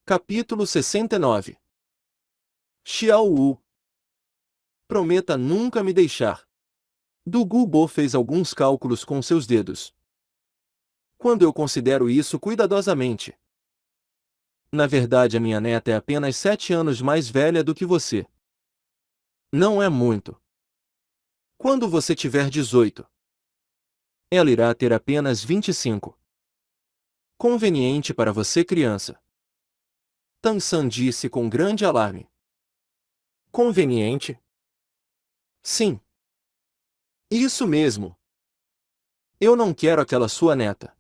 Capítulo 69. Xiao Wu. Prometa nunca me deixar. Du Gubo fez alguns cálculos com seus dedos. Quando eu considero isso cuidadosamente. Na verdade, a minha neta é apenas 7 anos mais velha do que você. Não é muito. Quando você tiver 18, ela irá ter apenas 25. Conveniente para você, criança. Tan San disse com grande alarme. Conveniente? Sim. Isso mesmo. Eu não quero aquela sua neta.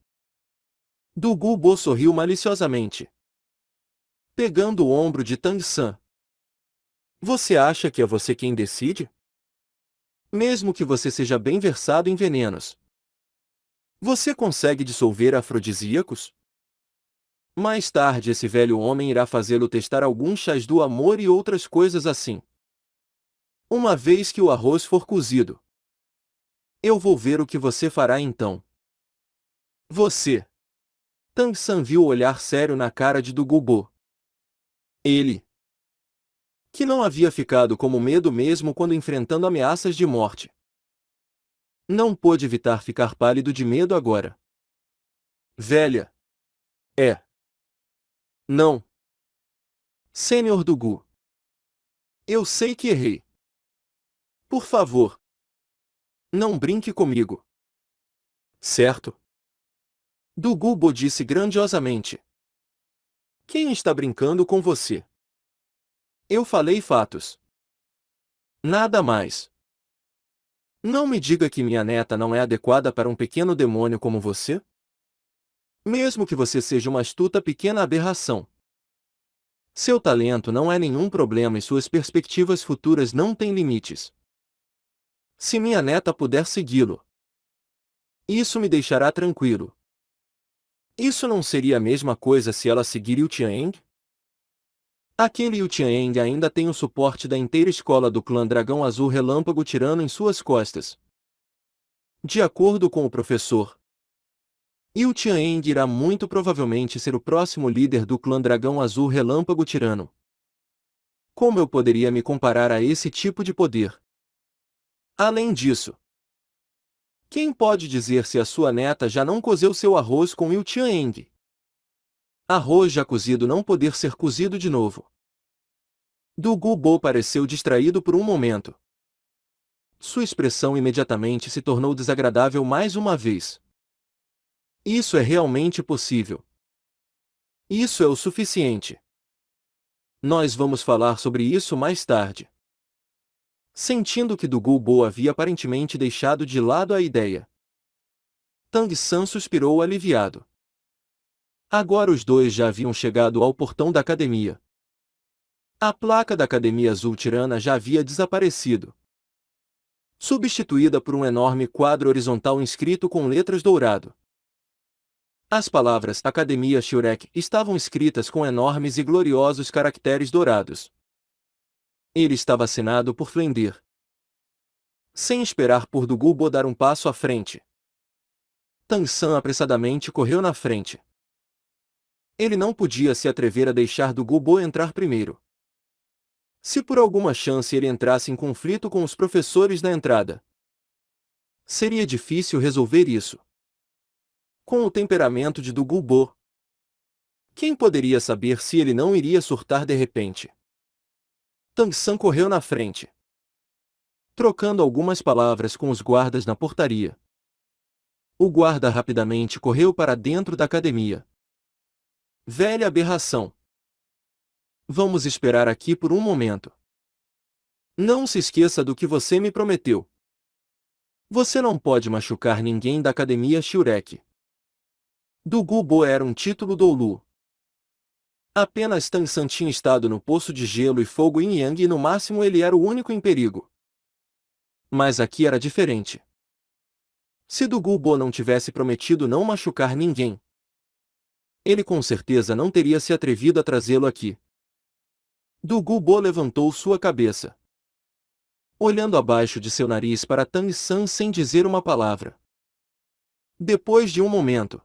Du Gubo sorriu maliciosamente, pegando o ombro de Tang San. Você acha que é você quem decide? Mesmo que você seja bem versado em venenos. Você consegue dissolver afrodisíacos? Mais tarde esse velho homem irá fazê-lo testar alguns chás do amor e outras coisas assim. Uma vez que o arroz for cozido. Eu vou ver o que você fará então. Você. Tang San viu o olhar sério na cara de Du Gubo. Ele, que não havia ficado como medo mesmo quando enfrentando ameaças de morte. Não pôde evitar ficar pálido de medo agora. Velha. É. Não. Sênior Dugu. Eu sei que errei. Por favor. Não brinque comigo. Certo? Dugu disse grandiosamente. Quem está brincando com você? Eu falei fatos. Nada mais. Não me diga que minha neta não é adequada para um pequeno demônio como você? Mesmo que você seja uma astuta pequena aberração. Seu talento não é nenhum problema e suas perspectivas futuras não têm limites. Se minha neta puder segui-lo, isso me deixará tranquilo. Isso não seria a mesma coisa se ela seguir Yu Tianeng? Aquele Yu Tianeng ainda tem o suporte da inteira escola do clã Dragão Azul Relâmpago Tirano em suas costas. De acordo com o professor, Yu Tianeng irá muito provavelmente ser o próximo líder do clã Dragão Azul Relâmpago Tirano. Como eu poderia me comparar a esse tipo de poder? Além disso, quem pode dizer se a sua neta já não cozeu seu arroz com Yu Tianeng? Arroz já cozido não poder ser cozido de novo. Du Gubo pareceu distraído por um momento. Sua expressão imediatamente se tornou desagradável mais uma vez. Isso é realmente possível. Isso é o suficiente. Nós vamos falar sobre isso mais tarde. Sentindo que Du Gubo havia aparentemente deixado de lado a ideia, Tang San suspirou aliviado. Agora os dois já haviam chegado ao portão da academia. A placa da Academia Azul Tirana já havia desaparecido, substituída por um enorme quadro horizontal inscrito com letras dourado. As palavras Academia Shurek estavam escritas com enormes e gloriosos caracteres dourados. Ele estava assinado por Flender. Sem esperar por Du Gubo dar um passo à frente, Tang San apressadamente correu na frente. Ele não podia se atrever a deixar Du Gubo entrar primeiro. Se por alguma chance ele entrasse em conflito com os professores na entrada, seria difícil resolver isso. Com o temperamento de Du Gubo, quem poderia saber se ele não iria surtar de repente? Tang San correu na frente, trocando algumas palavras com os guardas na portaria. O guarda rapidamente correu para dentro da academia. Velha aberração. Vamos esperar aqui por um momento. Não se esqueça do que você me prometeu. Você não pode machucar ninguém da Academia Shurek. Du Gubo era um título Doulu. Apenas Tang San tinha estado no poço de gelo e fogo Yin Yang e no máximo ele era o único em perigo. Mas aqui era diferente. Se Du Gubo não tivesse prometido não machucar ninguém, ele com certeza não teria se atrevido a trazê-lo aqui. Du Gubo levantou sua cabeça, olhando abaixo de seu nariz para Tang San sem dizer uma palavra. Depois de um momento,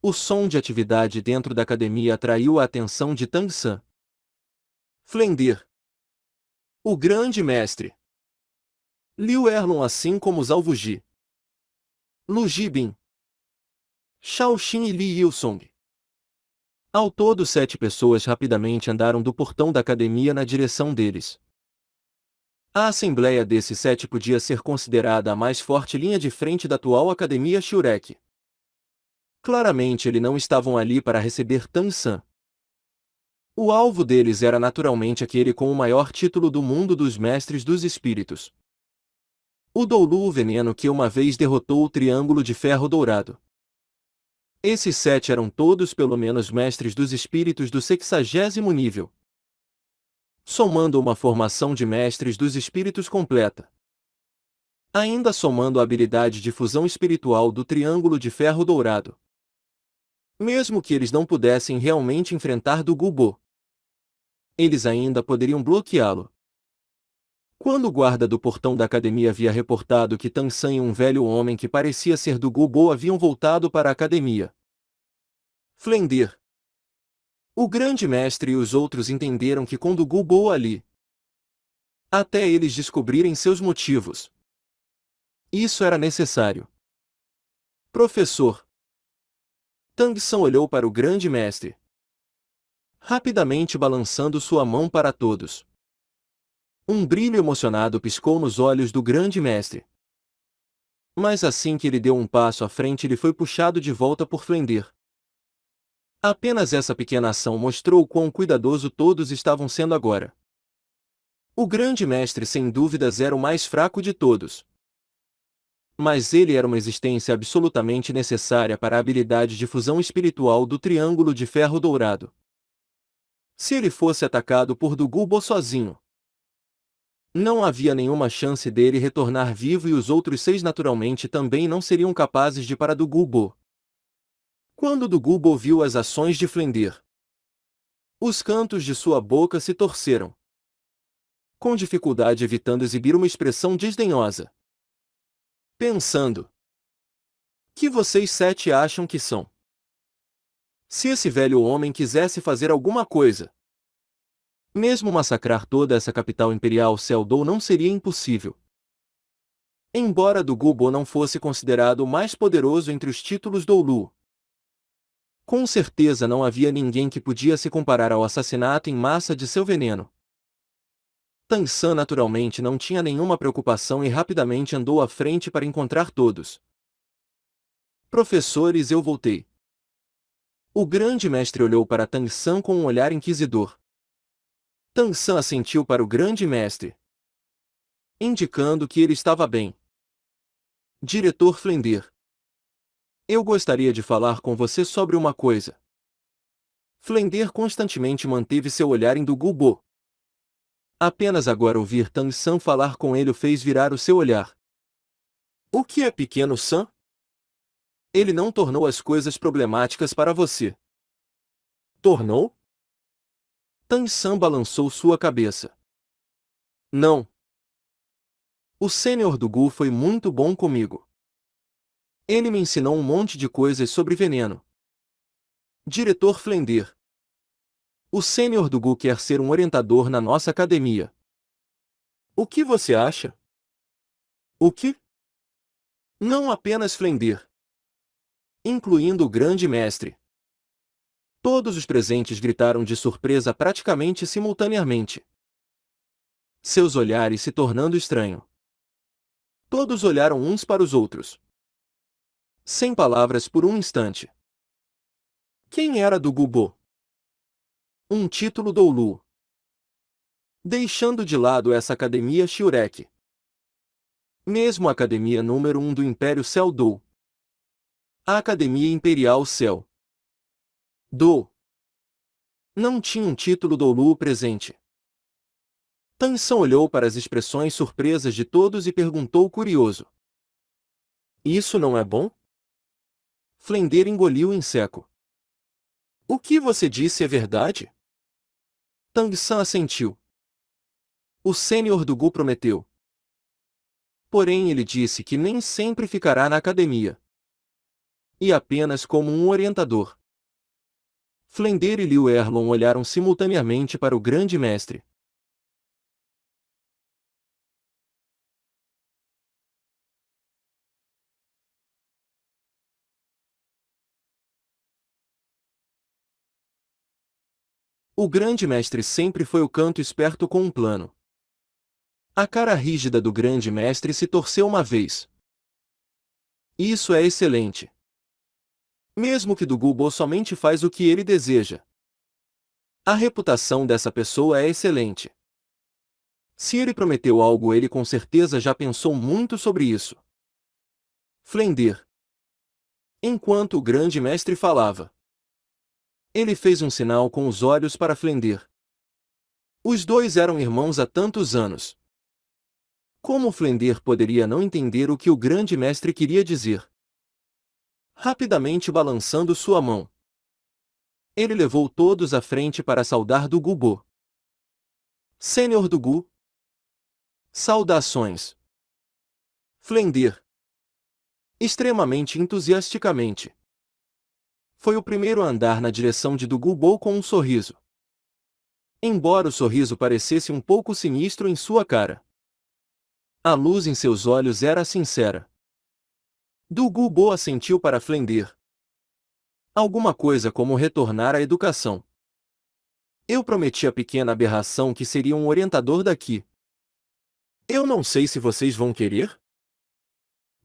O som de atividade dentro da academia atraiu a atenção de Tang San. Flender. O grande mestre. Liu Erlon, assim como Zhao Wuji, Lu Jibin, Shao Xin e Li Yusong. Ao todo 7 pessoas rapidamente andaram do portão da academia na direção deles. A assembleia desses 7 podia ser considerada a mais forte linha de frente da atual Academia Shurek. Claramente eles não estavam ali para receber Tang San. O alvo deles era naturalmente aquele com o maior título do mundo dos Mestres dos Espíritos. O Doulu, o veneno que uma vez derrotou o Triângulo de Ferro Dourado. Esses 7 eram todos pelo menos Mestres dos Espíritos do 60º nível, somando uma formação de Mestres dos Espíritos completa. Ainda somando a habilidade de fusão espiritual do Triângulo de Ferro Dourado. Mesmo que eles não pudessem realmente enfrentar do Gubo, eles ainda poderiam bloqueá-lo. Quando o guarda do portão da academia havia reportado que Tang San e um velho homem que parecia ser do Gubo haviam voltado para a academia. Flender. O grande mestre e os outros entenderam que com do Gubo ali, até eles descobrirem seus motivos, isso era necessário. Professor. Tang San olhou para o grande mestre, rapidamente balançando sua mão para todos. Um brilho emocionado piscou nos olhos do grande mestre. Mas assim que ele deu um passo à frente, ele foi puxado de volta por Flender. Apenas essa pequena ação mostrou o quão cuidadoso todos estavam sendo agora. O grande mestre sem dúvidas era o mais fraco de todos. Mas ele era uma existência absolutamente necessária para a habilidade de fusão espiritual do Triângulo de Ferro Dourado. Se ele fosse atacado por Dugubo sozinho, não havia nenhuma chance dele retornar vivo e os outros 6 naturalmente também não seriam capazes de parar Dugubo. Quando Dugubo viu as ações de Flender, os cantos de sua boca se torceram, com dificuldade evitando exibir uma expressão desdenhosa. Pensando: que vocês 7 acham que são? Se esse velho homem quisesse fazer alguma coisa, mesmo massacrar toda essa capital imperial Seldou não seria impossível. Embora Dugubo não fosse considerado o mais poderoso entre os títulos Doulu, com certeza não havia ninguém que podia se comparar ao assassinato em massa de seu veneno. Tang San naturalmente não tinha nenhuma preocupação e rapidamente andou à frente para encontrar todos. Professores, eu voltei. O grande mestre olhou para Tang San com um olhar inquisidor. Tang San assentiu para o grande mestre, indicando que ele estava bem. Diretor Flender. Eu gostaria de falar com você sobre uma coisa. Flender constantemente manteve seu olhar em Dugubo. Apenas agora ouvir Tang San falar com ele o fez virar o seu olhar. O que é pequeno San? Ele não tornou as coisas problemáticas para você. Tornou? Tang San balançou sua cabeça. Não. O sênior Dugu foi muito bom comigo. Ele me ensinou um monte de coisas sobre veneno. Diretor Flender. O sênior Dugu quer ser um orientador na nossa academia. O que você acha? O que? Não apenas Flender, incluindo o grande mestre. Todos os presentes gritaram de surpresa praticamente simultaneamente, seus olhares se tornando estranhos. Todos olharam uns para os outros, sem palavras por um instante. Quem era Dugubo? Um título Doulu. Deixando de lado essa academia Shurek, mesmo a academia número 1 do Império Seldou, a Academia Imperial Cell Do, não tinha um título Doulu presente. Tang San olhou para as expressões surpresas de todos e perguntou curioso. Isso não é bom? Flender engoliu em seco. O que você disse é verdade? Tang San assentiu. O sênior Dugu prometeu. Porém ele disse que nem sempre ficará na academia. e apenas como um orientador. Flender e Liu Erlon olharam simultaneamente para o grande mestre. O grande mestre sempre foi o canto esperto com um plano. A cara rígida do grande mestre se torceu uma vez. Isso é excelente. Mesmo que Dugu somente faz o que ele deseja. A reputação dessa pessoa é excelente. Se ele prometeu algo, ele com certeza já pensou muito sobre isso. Flender. Enquanto o grande mestre falava, ele fez um sinal com os olhos para Flender. Os dois eram irmãos há tantos anos. Como Flender poderia não entender o que o grande mestre queria dizer? Rapidamente balançando sua mão, ele levou todos à frente para saudar Dugu. Sênior Dugu. Saudações. Flender. Extremamente entusiasticamente. Foi o primeiro a andar na direção de Dugu com um sorriso. Embora o sorriso parecesse um pouco sinistro em sua cara, a luz em seus olhos era sincera. Dugu assentiu para Flender. Alguma coisa como retornar à educação. Eu prometi à pequena aberração que seria um orientador daqui. Eu não sei se vocês vão querer?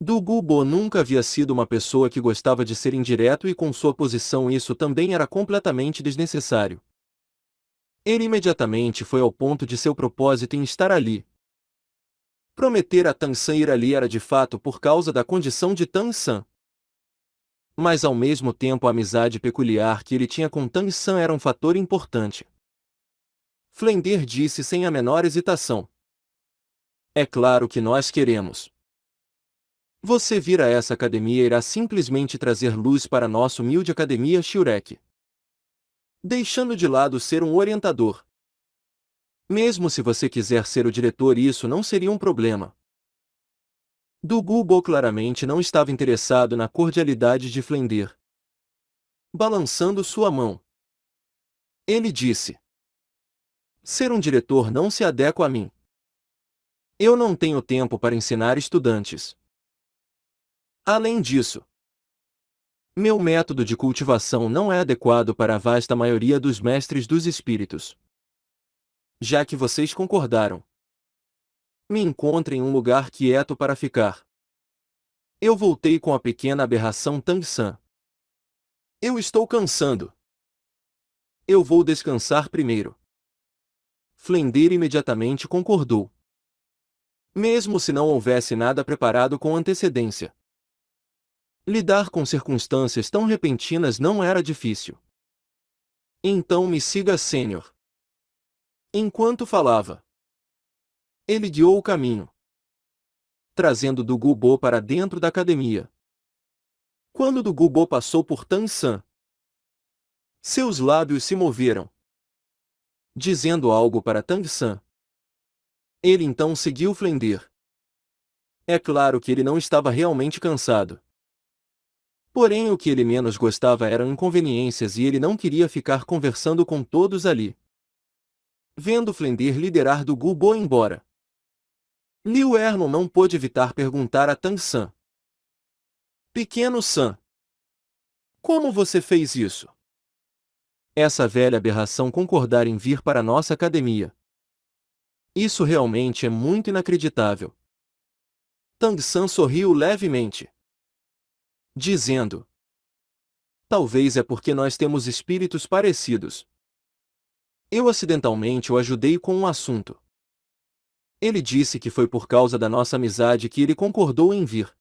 Dugu nunca havia sido uma pessoa que gostava de ser indireto e com sua posição isso também era completamente desnecessário. Ele imediatamente foi ao ponto de seu propósito em estar ali. Prometer a Tan-san ir ali era de fato por causa da condição de Tan-san. Mas ao mesmo tempo a amizade peculiar que ele tinha com Tan-san era um fator importante. Flender disse sem a menor hesitação. É claro que nós queremos. Você vir a essa academia irá simplesmente trazer luz para nossa humilde academia Shurek. Deixando de lado ser um orientador. Mesmo se você quiser ser o diretor, isso não seria um problema. Dugu claramente não estava interessado na cordialidade de Flender. Balançando sua mão, ele disse: ser um diretor não se adequa a mim. Eu não tenho tempo para ensinar estudantes. Além disso, meu método de cultivação não é adequado para a vasta maioria dos mestres dos espíritos. Já que vocês concordaram, me encontre em um lugar quieto para ficar. Eu voltei com a pequena aberração Tang-san. Eu estou cansando. Eu vou descansar primeiro. Flender imediatamente concordou. Mesmo se não houvesse nada preparado com antecedência. Lidar com circunstâncias tão repentinas não era difícil. Então me siga, Sênior. Enquanto falava, ele guiou o caminho, trazendo Dugu para dentro da academia. Quando Dugu passou por Tan-san, seus lábios se moveram, dizendo algo para Tang-san. Ele então seguiu Flender. É claro que ele não estava realmente cansado. Porém o que ele menos gostava eram inconveniências e ele não queria ficar conversando com todos ali. Vendo Flender liderar Dugu embora, Liu Erlon não pôde evitar perguntar a Tang-san. Pequeno San, como você fez isso? Essa velha aberração concordar em vir para nossa academia. Isso realmente é muito inacreditável. Tang-san sorriu levemente, dizendo: talvez é porque nós temos espíritos parecidos. Eu acidentalmente o ajudei com um assunto. Ele disse que foi por causa da nossa amizade que ele concordou em vir.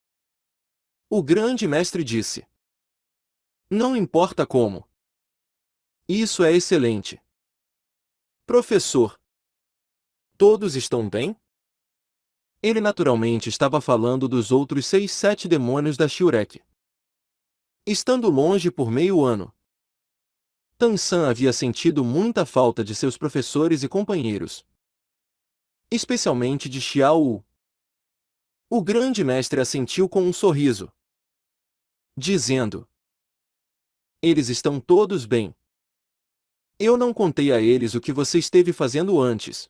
O grande mestre disse: não importa como. Isso é excelente. Professor, todos estão bem? Ele naturalmente estava falando dos outros 6, 7 demônios da Shurek. Estando longe por meio ano, Tan-san havia sentido muita falta de seus professores e companheiros. Especialmente de Xiao Wu. O grande mestre assentiu com um sorriso. dizendo: eles estão todos bem. Eu não contei a eles o que você esteve fazendo antes.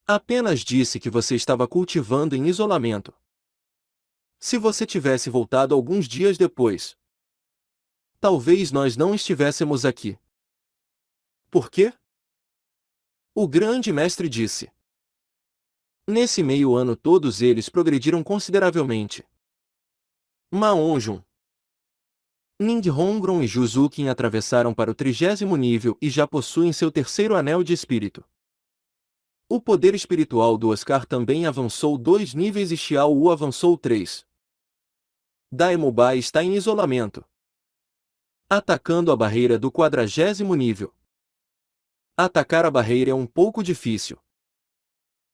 Apenas disse que você estava cultivando em isolamento. Se você tivesse voltado alguns dias depois, talvez nós não estivéssemos aqui. Por quê? O grande mestre disse. Nesse meio ano todos eles progrediram consideravelmente. Ma Onjun, Ninghongron e Juzukin atravessaram para o 30º nível e já possuem seu terceiro anel de espírito. O poder espiritual do Oscar também avançou 2 níveis e Xiao Wu avançou 3. Daemobai está em isolamento, atacando a barreira do 40º nível. Atacar a barreira é um pouco difícil,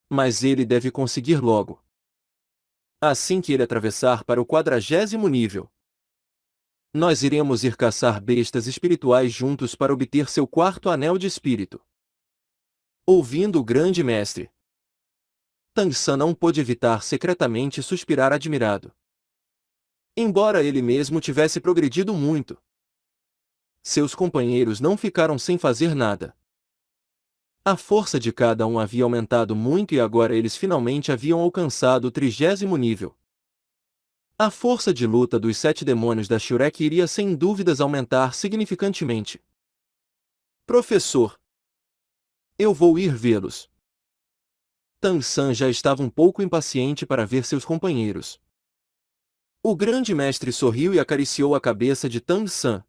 mas ele deve conseguir logo. Assim que ele atravessar para o 40º nível, nós iremos ir caçar bestas espirituais juntos para obter seu 4º anel de espírito. Ouvindo o grande mestre, Tang San não pôde evitar secretamente suspirar admirado. Embora ele mesmo tivesse progredido muito, seus companheiros não ficaram sem fazer nada. A força de cada um havia aumentado muito e agora eles finalmente haviam alcançado o 30º nível. A força de luta dos 7 demônios da Shurek iria sem dúvidas aumentar significantemente. Professor, eu vou ir vê-los. Tang San já estava um pouco impaciente para ver seus companheiros. O grande mestre sorriu e acariciou a cabeça de Tang San,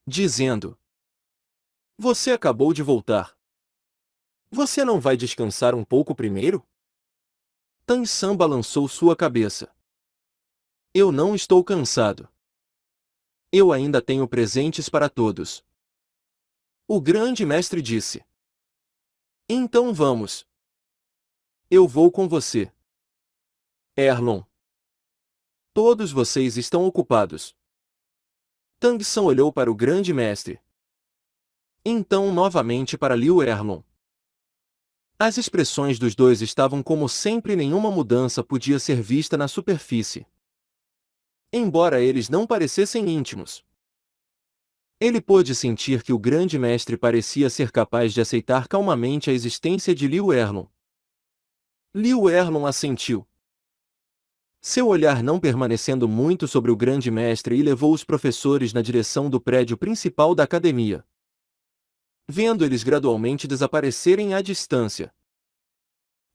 dizendo: você acabou de voltar. Você não vai descansar um pouco primeiro? Tang San balançou sua cabeça. Eu não estou cansado. Eu ainda tenho presentes para todos. O grande mestre disse. Então vamos. Eu vou com você. Erlon. Todos vocês estão ocupados. Tang San olhou para o grande mestre. Então novamente para Liu Erlon. As expressões dos dois estavam como sempre e nenhuma mudança podia ser vista na superfície. Embora eles não parecessem íntimos, ele pôde sentir que o grande mestre parecia ser capaz de aceitar calmamente a existência de Liu Erlon. Liu Erlon assentiu. Seu olhar não permanecendo muito sobre o grande mestre e levou os professores na direção do prédio principal da academia. Vendo eles gradualmente desaparecerem à distância,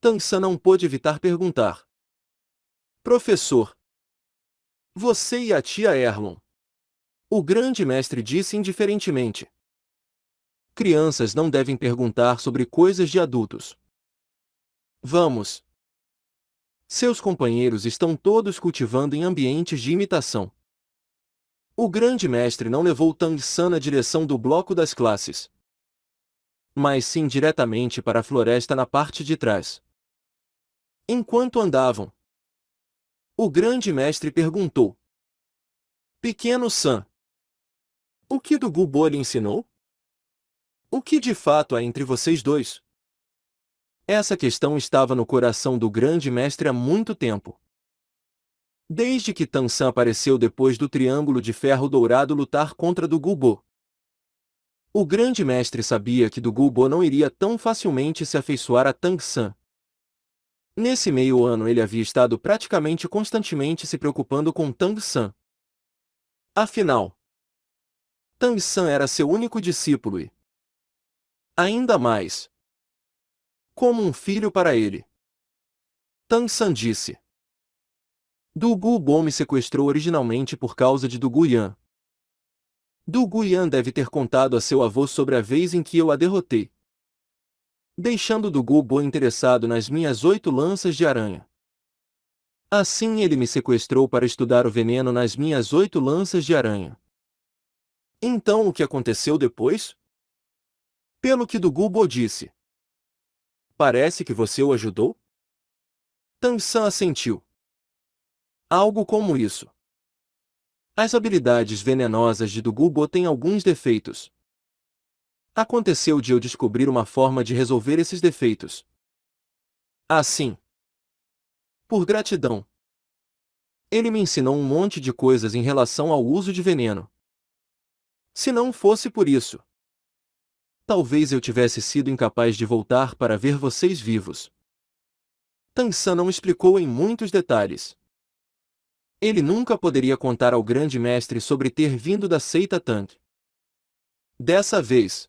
Tang San não pôde evitar perguntar. Professor, você e a tia Erlon? O grande mestre disse indiferentemente. Crianças não devem perguntar sobre coisas de adultos. Vamos. Seus companheiros estão todos cultivando em ambientes de imitação. O grande mestre não levou Tang San na direção do bloco das classes, mas sim diretamente para a floresta na parte de trás. Enquanto andavam, o grande mestre perguntou. Pequeno San, o que do Gubo lhe ensinou? O que de fato há entre vocês dois? Essa questão estava no coração do grande mestre há muito tempo. Desde que Tang San apareceu depois do Triângulo de Ferro Dourado lutar contra do Gubo. O grande mestre sabia que do Gubo não iria tão facilmente se afeiçoar a Tang San. Nesse meio ano ele havia estado praticamente constantemente se preocupando com Tang San. Afinal, Tang San era seu único discípulo e, ainda mais, como um filho para ele. Tang San disse. Du Gubo me sequestrou originalmente por causa de Du Guyan. Du Guyan deve ter contado a seu avô sobre a vez em que eu a derrotei, deixando Du Gubo interessado nas minhas 8 lanças de aranha. Assim ele me sequestrou para estudar o veneno nas minhas 8 lanças de aranha. Então o que aconteceu depois? Pelo que Du Gubo disse. Parece que você o ajudou? Tang San assentiu. Algo como isso. As habilidades venenosas de Du Gubo têm alguns defeitos. Aconteceu de eu descobrir uma forma de resolver esses defeitos. Assim, por gratidão, Ele me ensinou um monte de coisas em relação ao uso de veneno. Se não fosse por isso, talvez eu tivesse sido incapaz de voltar para ver vocês vivos. Tang San não explicou em muitos detalhes. Ele nunca poderia contar ao grande mestre sobre ter vindo da seita Tang. Dessa vez,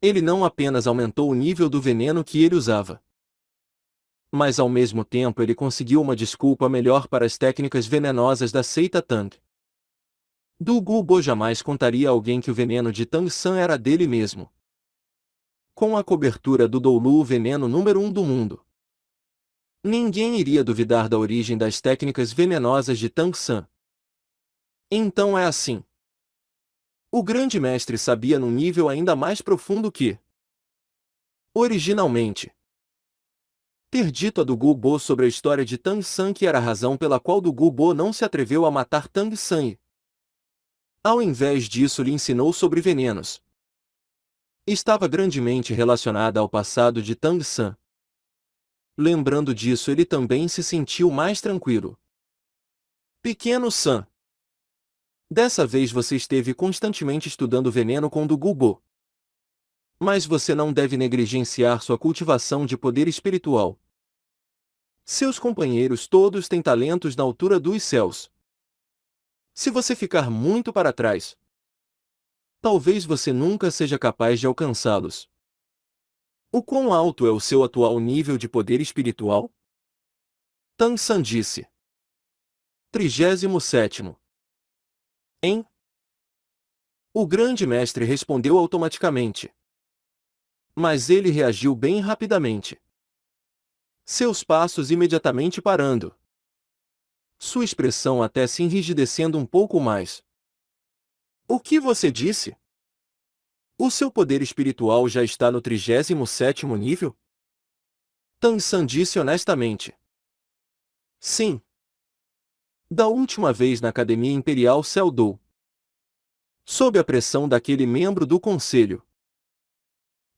ele não apenas aumentou o nível do veneno que ele usava, mas ao mesmo tempo ele conseguiu uma desculpa melhor para as técnicas venenosas da seita Tang. Du Gubo jamais contaria a alguém que o veneno de Tang San era dele mesmo. Com a cobertura do Doulu, o veneno número 1 do mundo, ninguém iria duvidar da origem das técnicas venenosas de Tang San. Então é assim. O grande mestre sabia num nível ainda mais profundo que, originalmente, ter dito a Du Gubo sobre a história de Tang San que era a razão pela qual Du Gubo não se atreveu a matar Tang San e, ao invés disso, lhe ensinou sobre venenos, estava grandemente relacionada ao passado de Tang San. Lembrando disso, ele também se sentiu mais tranquilo. Pequeno San, dessa vez você esteve constantemente estudando veneno com Du Gubo. Mas você não deve negligenciar sua cultivação de poder espiritual. Seus companheiros todos têm talentos na altura dos céus. Se você ficar muito para trás, talvez você nunca seja capaz de alcançá-los. O quão alto é o seu atual nível de poder espiritual? Tang San disse. 37º. Hein? O grande mestre respondeu automaticamente. Mas ele reagiu bem rapidamente. Seus passos imediatamente parando. Sua expressão até se enrijecendo um pouco mais. O que você disse? O seu poder espiritual já está no 37º nível? Tang San disse honestamente. Sim. Da última vez na Academia Imperial Celdou. Sob a pressão daquele membro do conselho,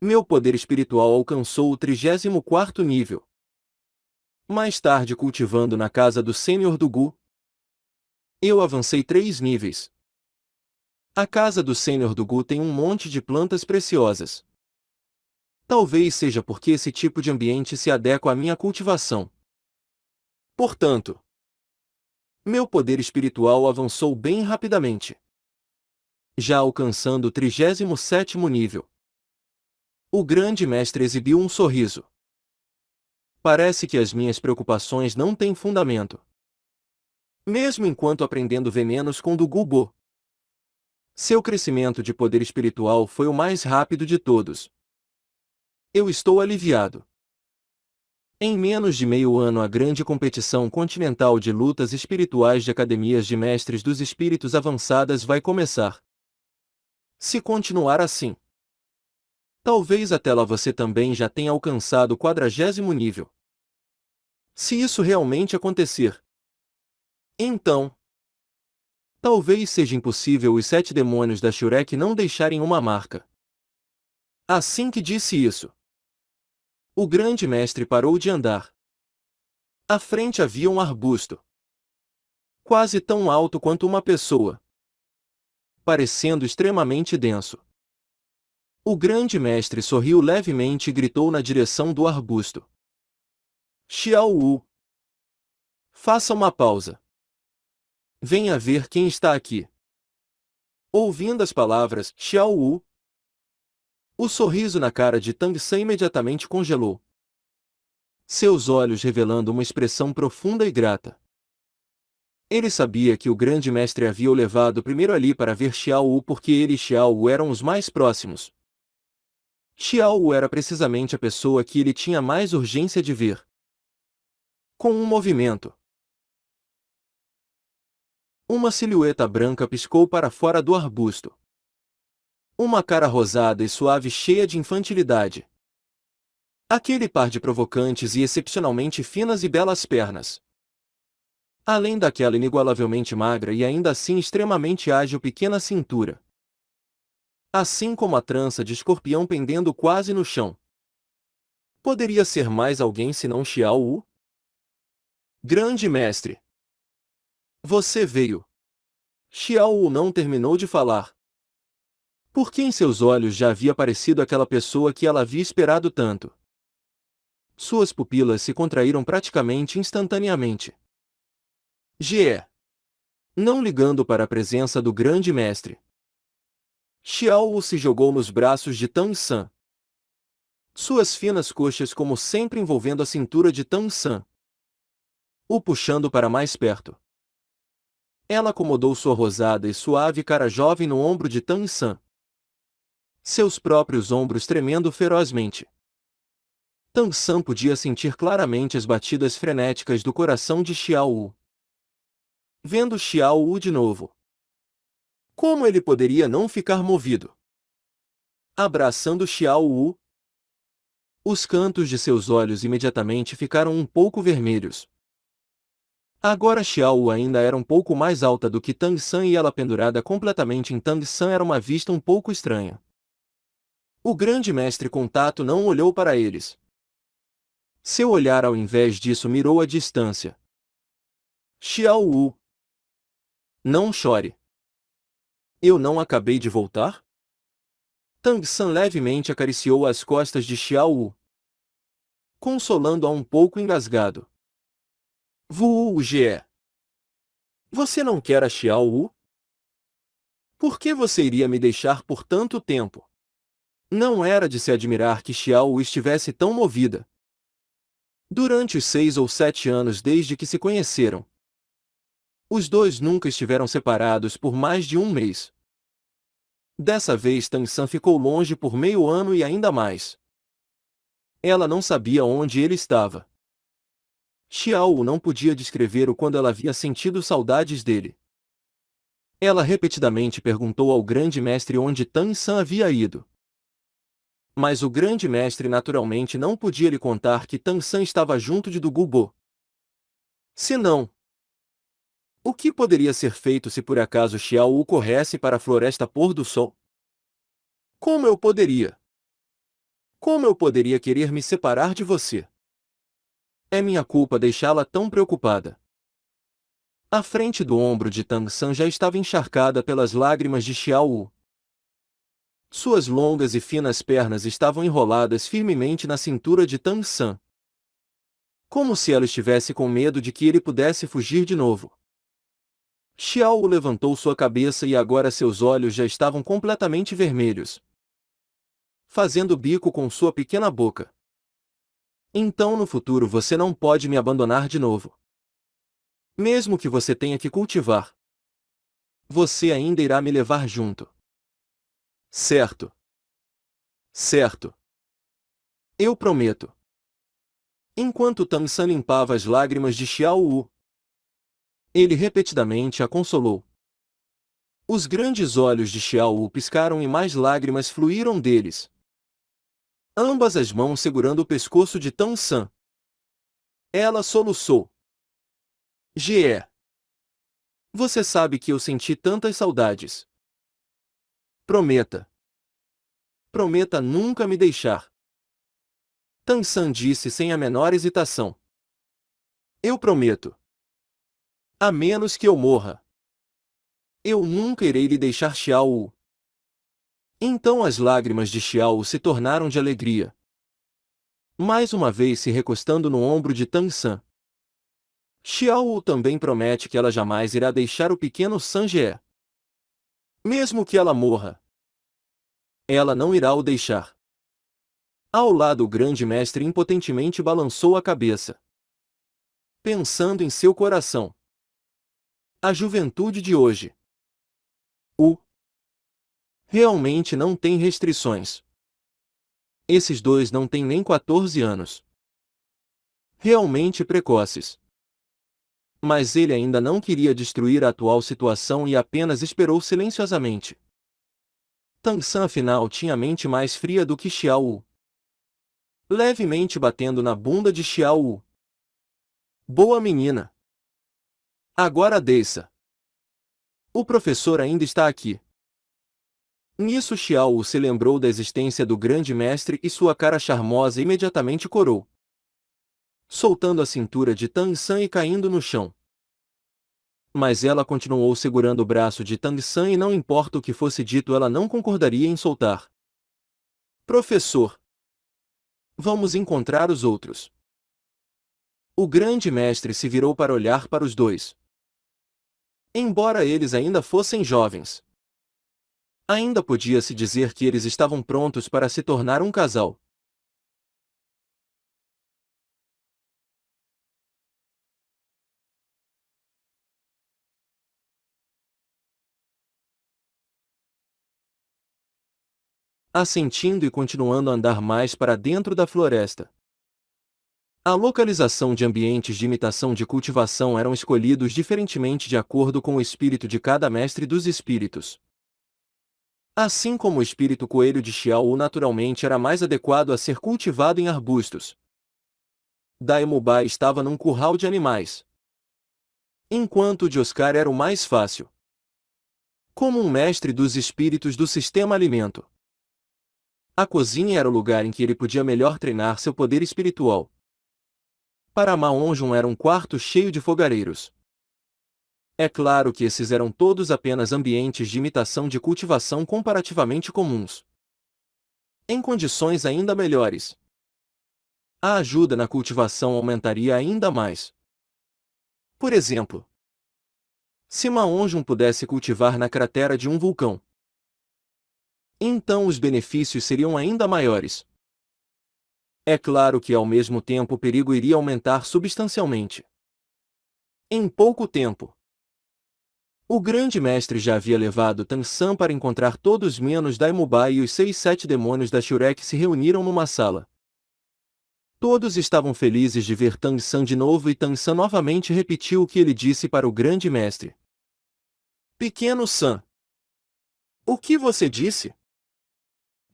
meu poder espiritual alcançou o 34º nível. Mais tarde, cultivando na casa do Sênior do Gu, eu avancei 3 níveis. A casa do Sênior do Gu tem um monte de plantas preciosas. Talvez seja porque esse tipo de ambiente se adequa à minha cultivação. Portanto, meu poder espiritual avançou bem rapidamente, já alcançando o 37º nível. O grande mestre exibiu um sorriso. Parece que as minhas preocupações não têm fundamento. Mesmo enquanto aprendendo venenos com Du Gubo, seu crescimento de poder espiritual foi o mais rápido de todos. Eu estou aliviado. Em menos de meio ano, a grande competição continental de lutas espirituais de academias de mestres dos espíritos avançadas vai começar. Se continuar assim, talvez até lá você também já tenha alcançado o 40º nível. Se isso realmente acontecer, então, talvez seja impossível os 7 demônios da Shurek não deixarem uma marca. Assim que disse isso, o grande mestre parou de andar. À frente havia um arbusto, quase tão alto quanto uma pessoa, parecendo extremamente denso. O grande mestre sorriu levemente e gritou na direção do arbusto. Xiao Wu, faça uma pausa. Venha ver quem está aqui. Ouvindo as palavras Xiao Wu, o sorriso na cara de Tang San imediatamente congelou. Seus olhos revelando uma expressão profunda e grata. Ele sabia que o grande mestre havia o levado primeiro ali para ver Xiao Wu porque ele e Xiao Wu eram os mais próximos. Xiao Wu era precisamente a pessoa que ele tinha mais urgência de ver. Com um movimento, uma silhueta branca piscou para fora do arbusto. Uma cara rosada e suave cheia de infantilidade. Aquele par de provocantes e excepcionalmente finas e belas pernas. Além daquela inigualavelmente magra e ainda assim extremamente ágil pequena cintura. Assim como a trança de escorpião pendendo quase no chão. Poderia ser mais alguém senão Xiao Wu? Grande mestre! Você veio. Xiao Wu não terminou de falar. Porque em seus olhos já havia aparecido aquela pessoa que ela havia esperado tanto. Suas pupilas se contraíram praticamente instantaneamente. Ge. Não ligando para a presença do grande mestre. Xiao Wu se jogou nos braços de Tang San. Suas finas coxas como sempre envolvendo a cintura de Tang San. O puxando para mais perto. Ela acomodou sua rosada e suave cara jovem no ombro de Tang San. Seus próprios ombros tremendo ferozmente. Tang San podia sentir claramente as batidas frenéticas do coração de Xiao Wu. Vendo Xiao Wu de novo. Como ele poderia não ficar movido? Abraçando Xiao Wu. Os cantos de seus olhos imediatamente ficaram um pouco vermelhos. Agora Xiao Wu ainda era um pouco mais alta do que Tang San e ela pendurada completamente em Tang San era uma vista um pouco estranha. O grande mestre contato não olhou para eles. Seu olhar ao invés disso mirou a distância. Xiao Wu. Não chore. Eu não acabei de voltar? Tang San levemente acariciou as costas de Xiao Wu, consolando-a um pouco engasgado. Wu Ge. Você não quer a Xiao Wu? Por que você iria me deixar por tanto tempo? Não era de se admirar que Xiao Wu estivesse tão movida. Durante os 6 ou 7 anos desde que se conheceram, os dois nunca estiveram separados por mais de um mês. Dessa vez Tang San ficou longe por meio ano e ainda mais. Ela não sabia onde ele estava. Xiao Wu não podia descrever o quando ela havia sentido saudades dele. Ela repetidamente perguntou ao grande mestre onde Tang San havia ido. Mas o grande mestre naturalmente não podia lhe contar que Tang San estava junto de Du Gubo. Se não, o que poderia ser feito se por acaso Xiao Wu corresse para a floresta pôr do sol? Como eu poderia? Como eu poderia querer me separar de você? É minha culpa deixá-la tão preocupada. A frente do ombro de Tang San já estava encharcada pelas lágrimas de Xiao Wu. Suas longas e finas pernas estavam enroladas firmemente na cintura de Tang San. Como se ela estivesse com medo de que ele pudesse fugir de novo. Xiao Wu levantou sua cabeça e agora seus olhos já estavam completamente vermelhos, fazendo bico com sua pequena boca. Então no futuro você não pode me abandonar de novo. Mesmo que você tenha que cultivar, você ainda irá me levar junto. Certo. Certo. Eu prometo. Enquanto Tang San limpava as lágrimas de Xiao Wu, ele repetidamente a consolou. Os grandes olhos de Xiao Wu piscaram e mais lágrimas fluíram deles. Ambas as mãos segurando o pescoço de Tang San. Ela soluçou. Ge. Você sabe que eu senti tantas saudades. Prometa. Prometa nunca me deixar. Tang San disse sem a menor hesitação. Eu prometo. A menos que eu morra. Eu nunca irei lhe deixar Xiao Wu. Então as lágrimas de Xiao Wu se tornaram de alegria. Mais uma vez se recostando no ombro de Tang San. Xiao Wu também promete que ela jamais irá deixar o pequeno San Ge. Mesmo que ela morra, ela não irá o deixar. Ao lado o grande mestre impotentemente balançou a cabeça, pensando em seu coração. A juventude de hoje. Realmente não tem restrições. Esses dois não têm nem 14 anos. Realmente precoces. Mas ele ainda não queria destruir a atual situação e apenas esperou silenciosamente. Tang San afinal tinha a mente mais fria do que Xiao Wu. Levemente batendo na bunda de Xiao Wu. Boa menina. Agora desça. O professor ainda está aqui. Nisso Xiao Wu se lembrou da existência do grande mestre e sua cara charmosa imediatamente corou, soltando a cintura de Tang San e caindo no chão. Mas ela continuou segurando o braço de Tang San e não importa o que fosse dito ela não concordaria em soltar. Professor, vamos encontrar os outros. O grande mestre se virou para olhar para os dois. Embora eles ainda fossem jovens, ainda podia-se dizer que eles estavam prontos para se tornar um casal. Assentindo e continuando a andar mais para dentro da floresta. A localização de ambientes de imitação de cultivação eram escolhidos diferentemente de acordo com o espírito de cada mestre dos espíritos. Assim como o espírito coelho de Xiao Wu naturalmente era mais adequado a ser cultivado em arbustos. Daemubai estava num curral de animais, enquanto o de Oscar era o mais fácil. Como um mestre dos espíritos do sistema alimento, a cozinha era o lugar em que ele podia melhor treinar seu poder espiritual. Para Ma Onjun era um quarto cheio de fogareiros. É claro que esses eram todos apenas ambientes de imitação de cultivação comparativamente comuns. Em condições ainda melhores, a ajuda na cultivação aumentaria ainda mais. Por exemplo, se Ma Onjun pudesse cultivar na cratera de um vulcão, então os benefícios seriam ainda maiores. É claro que ao mesmo tempo o perigo iria aumentar substancialmente. Em pouco tempo, o grande mestre já havia levado Tang San para encontrar todos menos Daemubai e os 6-7 demônios da Shurek se reuniram numa sala. Todos estavam felizes de ver Tang San de novo e Tang San novamente repetiu o que ele disse para o grande mestre. Pequeno San, o que você disse?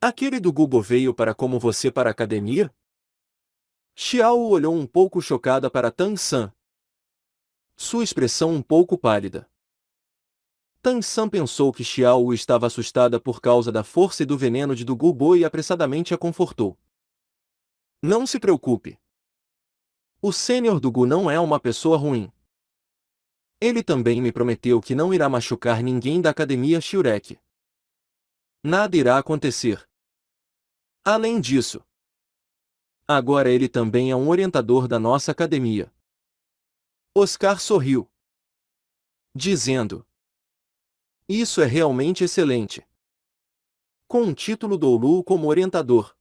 Aquele do Gubo veio para como você para a academia? Xiao olhou um pouco chocada para Tang San, sua expressão um pouco pálida. Tang San pensou que Xiao estava assustada por causa da força e do veneno de do Gubo e apressadamente a confortou. Não se preocupe. O sênior do Gu não é uma pessoa ruim. Ele também me prometeu que não irá machucar ninguém da academia Shurek. Nada irá acontecer. Além disso, agora ele também é um orientador da nossa academia. Oscar sorriu, dizendo: isso é realmente excelente. Com um título do Oulu como orientador,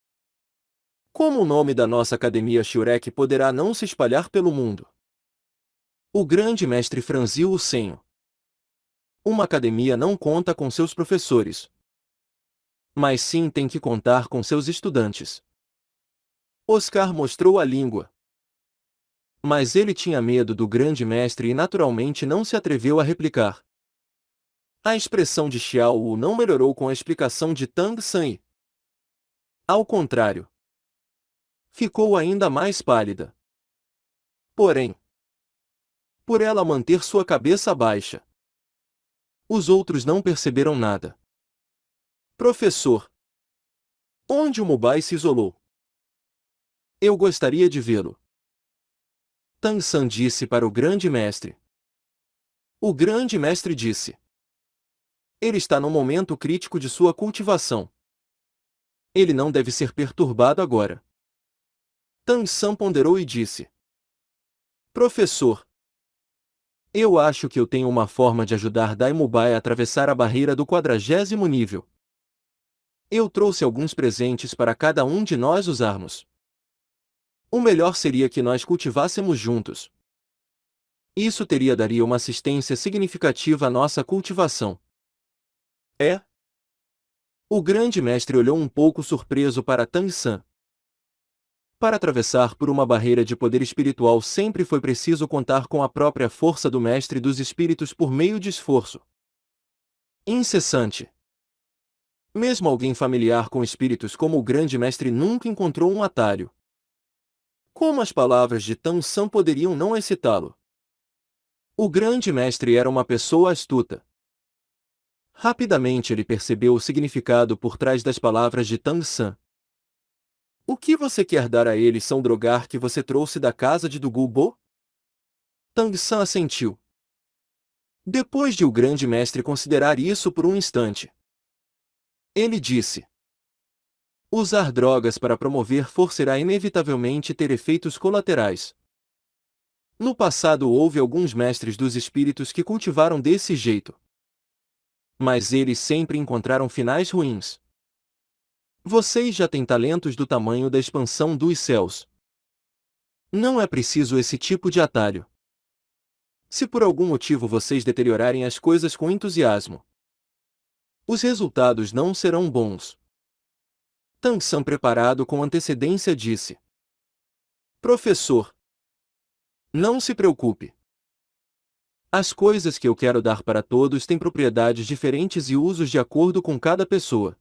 como o nome da nossa academia Shurek poderá não se espalhar pelo mundo? O grande mestre franziu o senho. Uma academia não conta com seus professores, mas sim tem que contar com seus estudantes. Oscar mostrou a língua. Mas ele tinha medo do grande mestre e naturalmente não se atreveu a replicar. A expressão de Xiao Wu não melhorou com a explicação de Tang San. Ao contrário, ficou ainda mais pálida. Porém, por ela manter sua cabeça baixa, os outros não perceberam nada. Professor, onde o Mubai se isolou? Eu gostaria de vê-lo. Tang San disse para o grande mestre. O grande mestre disse: ele está no momento crítico de sua cultivação. Ele não deve ser perturbado agora. Tang San ponderou e disse: professor, eu acho que eu tenho uma forma de ajudar Daemubai a atravessar a barreira do 40º nível. Eu trouxe alguns presentes para cada um de nós usarmos. O melhor seria que nós cultivássemos juntos. Isso daria uma assistência significativa à nossa cultivação. É? O grande mestre olhou um pouco surpreso para Tang San. Para atravessar por uma barreira de poder espiritual sempre foi preciso contar com a própria força do mestre dos espíritos por meio de esforço incessante. Mesmo alguém familiar com espíritos como o grande mestre nunca encontrou um atalho. Como as palavras de Tang San poderiam não excitá-lo? O grande mestre era uma pessoa astuta. Rapidamente ele percebeu o significado por trás das palavras de Tang San. O que você quer dar a eles são drogar que você trouxe da casa de Dugu Bo? Tang San assentiu. Depois de o grande mestre considerar isso por um instante, ele disse: usar drogas para promover força irá inevitavelmente ter efeitos colaterais. No passado houve alguns mestres dos espíritos que cultivaram desse jeito. Mas eles sempre encontraram finais ruins. Vocês já têm talentos do tamanho da expansão dos céus. Não é preciso esse tipo de atalho. Se por algum motivo vocês deteriorarem as coisas com entusiasmo, os resultados não serão bons. Tang San, preparado com antecedência, disse: professor, não se preocupe. As coisas que eu quero dar para todos têm propriedades diferentes e usos de acordo com cada pessoa.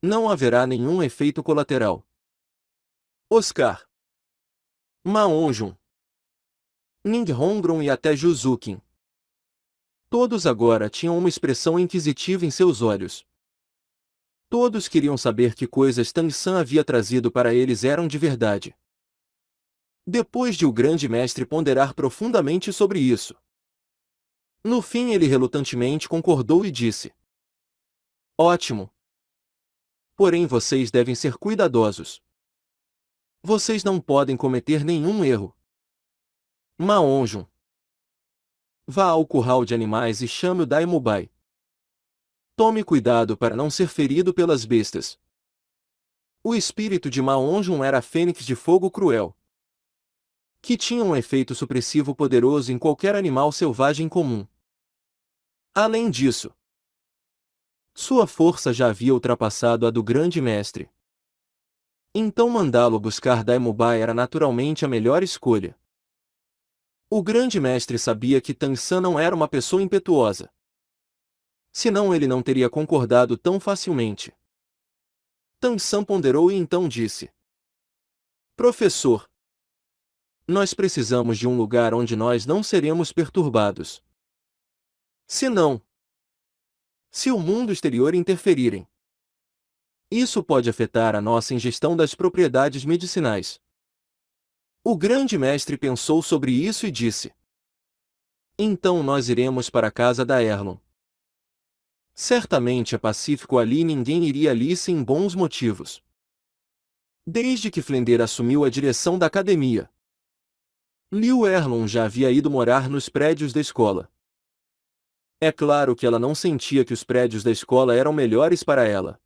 Não haverá nenhum efeito colateral. Oscar, Ma On-jun, Ning Hongron e até Juzukin. Todos agora tinham uma expressão inquisitiva em seus olhos. Todos queriam saber que coisas Tang San havia trazido para eles eram de verdade. Depois de o grande mestre ponderar profundamente sobre isso, no fim ele relutantemente concordou e disse: ótimo. Porém vocês devem ser cuidadosos. Vocês não podem cometer nenhum erro. Ma On-jun, vá ao curral de animais e chame o Daimubai. Tome cuidado para não ser ferido pelas bestas. O espírito de Ma On-jun era a fênix de fogo cruel, que tinha um efeito supressivo poderoso em qualquer animal selvagem comum. Além disso, sua força já havia ultrapassado a do grande mestre. Então mandá-lo buscar Daimubai era naturalmente a melhor escolha. O grande mestre sabia que Tang San não era uma pessoa impetuosa. Senão ele não teria concordado tão facilmente. Tang San ponderou e então disse: professor, nós precisamos de um lugar onde nós não seremos perturbados. Se o mundo exterior interferirem, isso pode afetar a nossa ingestão das propriedades medicinais. O grande mestre pensou sobre isso e disse: então nós iremos para a casa da Erlon. Certamente é pacífico ali e ninguém iria ali sem bons motivos. Desde que Flender assumiu a direção da academia, Liu Erlon já havia ido morar nos prédios da escola. É claro que ela não sentia que os prédios da escola eram melhores para ela.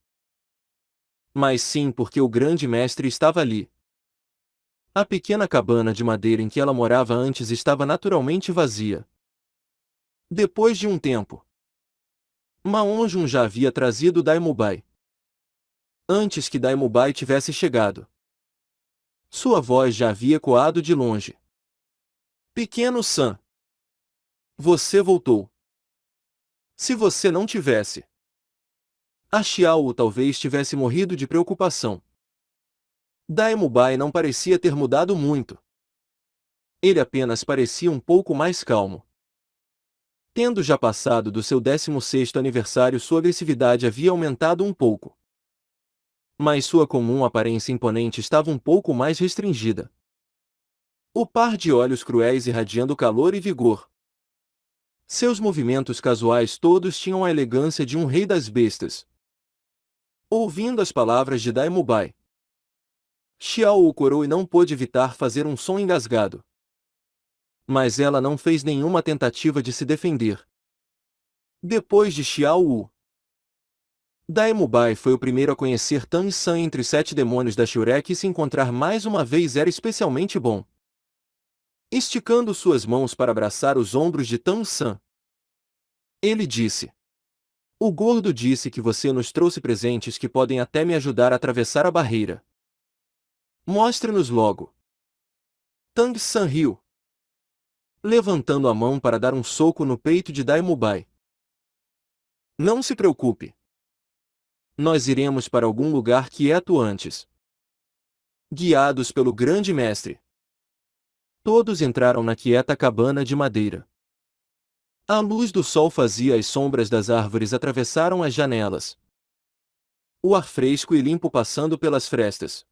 Mas sim porque o grande mestre estava ali. A pequena cabana de madeira em que ela morava antes estava naturalmente vazia. Depois de um tempo, Ma On-jun já havia trazido Daimubai. Antes que Daimubai tivesse chegado, sua voz já havia ecoado de longe. Pequeno San, você voltou. Se você não tivesse, a Xiao talvez tivesse morrido de preocupação. Daimubai não parecia ter mudado muito. Ele apenas parecia um pouco mais calmo. Tendo já passado do seu 16º aniversário, sua agressividade havia aumentado um pouco. Mas sua comum aparência imponente estava um pouco mais restringida. O par de olhos cruéis irradiando calor e vigor. Seus movimentos casuais todos tinham a elegância de um rei das bestas. Ouvindo as palavras de Daimubai, Xiao o corou e não pôde evitar fazer um som engasgado. Mas ela não fez nenhuma tentativa de se defender. Depois de Xiao Wu, Daimubai foi o primeiro a conhecer Tang San entre os 7 demônios da Shurek e se encontrar mais uma vez era especialmente bom. Esticando suas mãos para abraçar os ombros de Tang San, ele disse: o gordo disse que você nos trouxe presentes que podem até me ajudar a atravessar a barreira. Mostre-nos logo. Tang San riu, levantando a mão para dar um soco no peito de Daimubai. Não se preocupe. Nós iremos para algum lugar quieto antes. Guiados pelo grande mestre. Todos entraram na quieta cabana de madeira. A luz do sol fazia as sombras das árvores atravessaram as janelas. O ar fresco e limpo passando pelas frestas.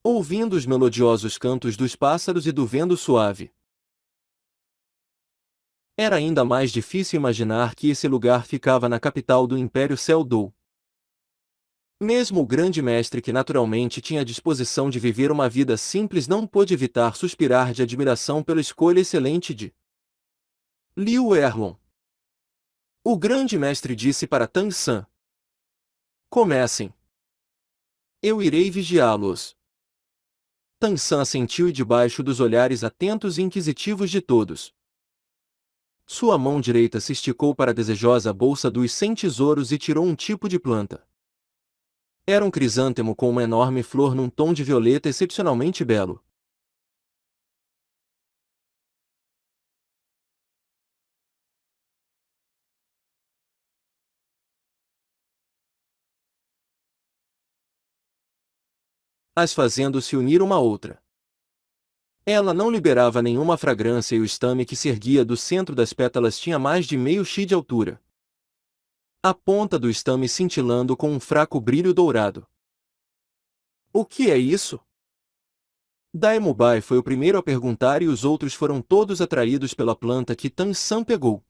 Ouvindo os melodiosos cantos dos pássaros e do vento suave. Era ainda mais difícil imaginar que esse lugar ficava na capital do Império Seldou. Mesmo o grande mestre que naturalmente tinha disposição de viver uma vida simples não pôde evitar suspirar de admiração pela escolha excelente de Liu Erlon. O grande mestre disse para Tang San: comecem. Eu irei vigiá-los. Tang San assentiu e debaixo dos olhares atentos e inquisitivos de todos. Sua mão direita se esticou para a desejosa bolsa dos 100 tesouros e tirou um tipo de planta. Era um crisântemo com uma enorme flor num tom de violeta excepcionalmente belo. As fazendo se unir uma à outra. Ela não liberava nenhuma fragrância e o estame que se erguia do centro das pétalas tinha mais de meio xi de altura. A ponta do estame cintilando com um fraco brilho dourado. O que é isso? Daimubai foi o primeiro a perguntar e os outros foram todos atraídos pela planta que Tang San pegou.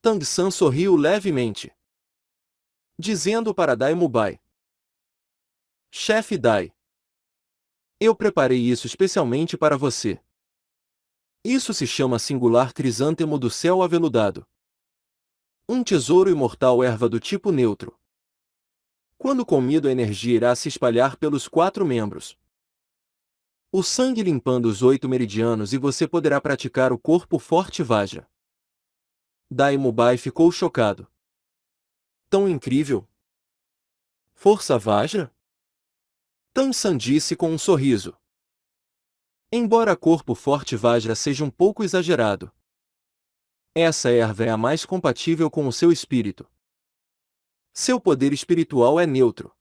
Tang San sorriu levemente, dizendo para Daimubai: Chefe Dai, eu preparei isso especialmente para você. Isso se chama singular crisântemo do céu aveludado. Um tesouro imortal erva do tipo neutro. Quando comido, a energia irá se espalhar pelos 4 membros. O sangue limpando os 8 meridianos e você poderá praticar o corpo forte Vajra. Daimubai ficou chocado. Tão incrível! Força Vajra? Tang San disse com um sorriso. Embora corpo forte Vajra seja um pouco exagerado, essa erva é a mais compatível com o seu espírito. Seu poder espiritual é neutro,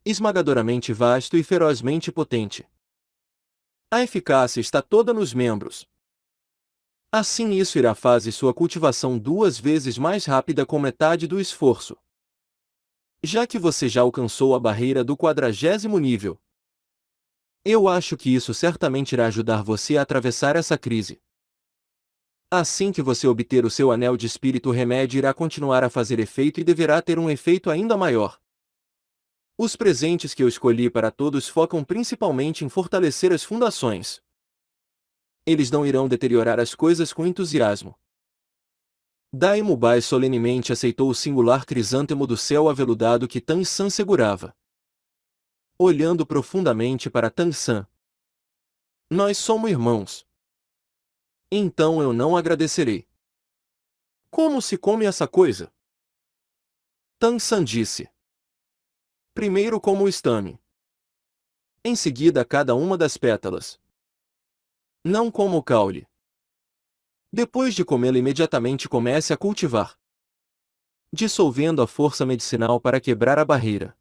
esmagadoramente vasto e ferozmente potente. A eficácia está toda nos membros. Assim isso irá fazer sua cultivação 2 vezes mais rápida com metade do esforço. Já que você já alcançou a barreira do 40º nível, eu acho que isso certamente irá ajudar você a atravessar essa crise. Assim que você obter o seu anel de espírito, o remédio irá continuar a fazer efeito e deverá ter um efeito ainda maior. Os presentes que eu escolhi para todos focam principalmente em fortalecer as fundações. Eles não irão deteriorar as coisas com entusiasmo. Daimubai solenemente aceitou o singular crisântemo do céu aveludado que Tang San segurava. Olhando profundamente para Tang San: nós somos irmãos. Então eu não agradecerei. Como se come essa coisa? Tang San disse. Primeiro como o estame. Em seguida cada uma das pétalas. Não como o caule. Depois de comê-la imediatamente comece a cultivar, dissolvendo a força medicinal para quebrar a barreira.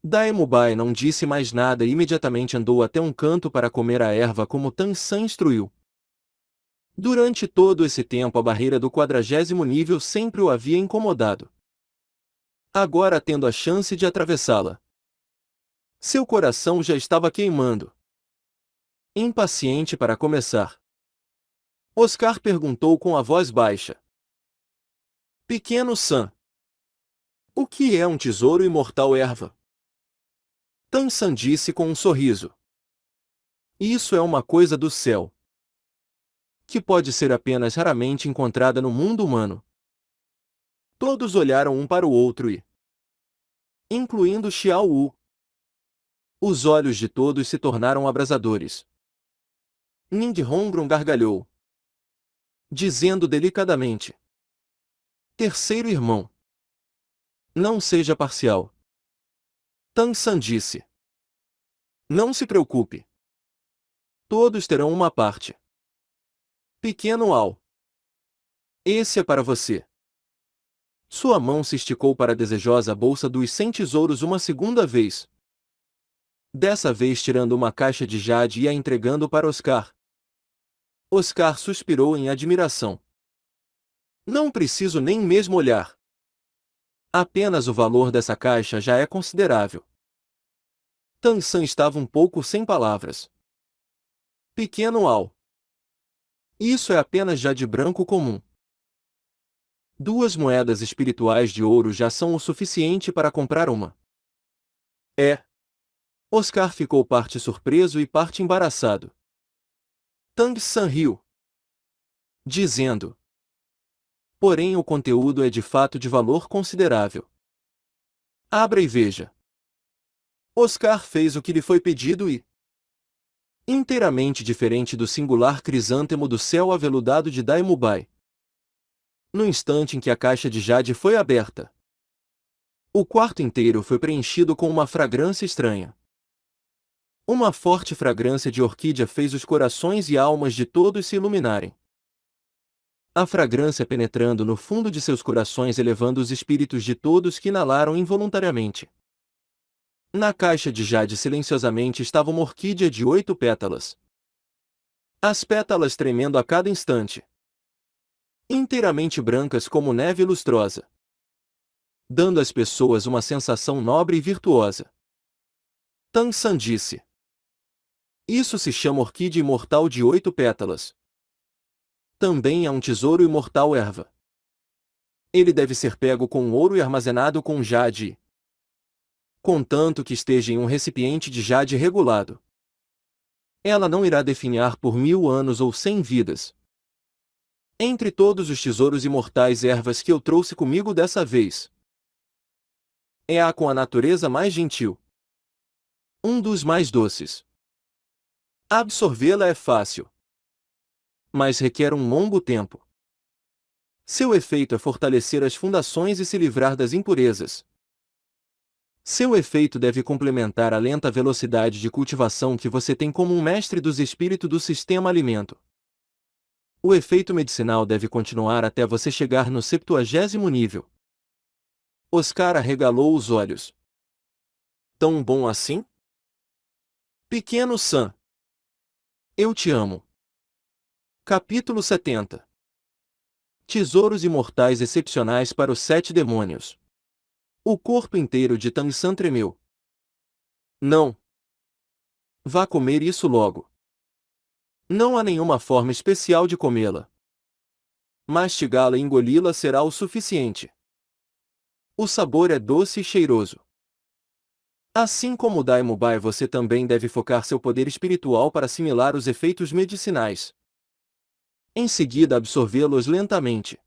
Daimubai não disse mais nada e imediatamente andou até um canto para comer a erva como Tang San instruiu. Durante todo esse tempo a barreira do 40º nível sempre o havia incomodado. Agora tendo a chance de atravessá-la, seu coração já estava queimando. Impaciente para começar, Oscar perguntou com a voz baixa: Pequeno San, o que é um tesouro imortal erva? Tang San disse com um sorriso: isso é uma coisa do céu, que pode ser apenas raramente encontrada no mundo humano. Todos olharam um para o outro e, incluindo Xiao Wu, os olhos de todos se tornaram abrasadores. Ning Hongron gargalhou, dizendo delicadamente: terceiro irmão, não seja parcial. Tang San disse: não se preocupe. Todos terão uma parte. Pequeno Ao, esse é para você. Sua mão se esticou para a desejosa bolsa dos 100 tesouros uma segunda vez. dessa vez tirando uma caixa de jade e a entregando para Oscar. Oscar suspirou em admiração. Não preciso nem mesmo olhar. Apenas o valor dessa caixa já é considerável. Tan-san estava um pouco sem palavras. Pequeno Al. Isso é apenas jade branco comum. 2 moedas espirituais de ouro já são o suficiente para comprar uma. É. Oscar ficou parte surpreso e parte embaraçado. Tang-san riu, dizendo: porém o conteúdo é de fato de valor considerável. Abra e veja. Oscar fez o que lhe foi pedido e, inteiramente diferente do singular crisântemo do céu aveludado de Daimubai. No instante em que a caixa de jade foi aberta, o quarto inteiro foi preenchido com uma fragrância estranha. Uma forte fragrância de orquídea fez os corações e almas de todos se iluminarem. A fragrância penetrando no fundo de seus corações, elevando os espíritos de todos que inalaram involuntariamente. Na caixa de jade silenciosamente estava uma orquídea de 8 pétalas. As pétalas tremendo a cada instante. Inteiramente brancas como neve lustrosa. Dando às pessoas uma sensação nobre e virtuosa. Tan-san disse: isso se chama orquídea imortal de 8 pétalas. Também há um tesouro imortal erva. Ele deve ser pego com ouro e armazenado com jade, contanto que esteja em um recipiente de jade regulado. Ela não irá definhar por 1000 anos ou 100 vidas. Entre todos os tesouros imortais ervas que eu trouxe comigo dessa vez, é a com a natureza mais gentil. Um dos mais doces. Absorvê-la é fácil, mas requer um longo tempo. Seu efeito é fortalecer as fundações e se livrar das impurezas. Seu efeito deve complementar a lenta velocidade de cultivação que você tem como um mestre dos espíritos do sistema alimento. O efeito medicinal deve continuar até você chegar no 70º nível. Oscar arregalou os olhos. Tão bom assim? Pequeno Sam. Eu te amo. Capítulo 70. Tesouros imortais excepcionais para os 7 demônios. O corpo inteiro de Tan-san tremeu. Não. Vá comer isso logo. Não há nenhuma forma especial de comê-la. Mastigá-la e engoli-la será o suficiente. O sabor é doce e cheiroso. Assim como o Daimubai, você também deve focar seu poder espiritual para assimilar os efeitos medicinais. Em seguida, absorvê-los lentamente.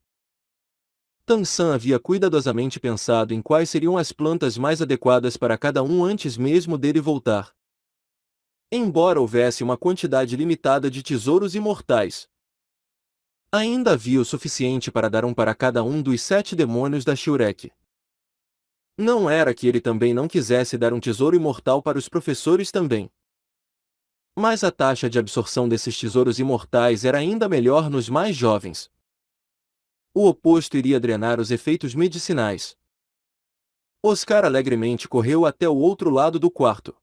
Tan-san havia cuidadosamente pensado em quais seriam as plantas mais adequadas para cada um antes mesmo dele voltar. Embora houvesse uma quantidade limitada de tesouros imortais, ainda havia o suficiente para dar um para cada um dos 7 demônios da Shurek. Não era que ele também não quisesse dar um tesouro imortal para os professores também. Mas a taxa de absorção desses tesouros imortais era ainda melhor nos mais jovens. O oposto iria drenar os efeitos medicinais. Oscar alegremente correu até o outro lado do quarto.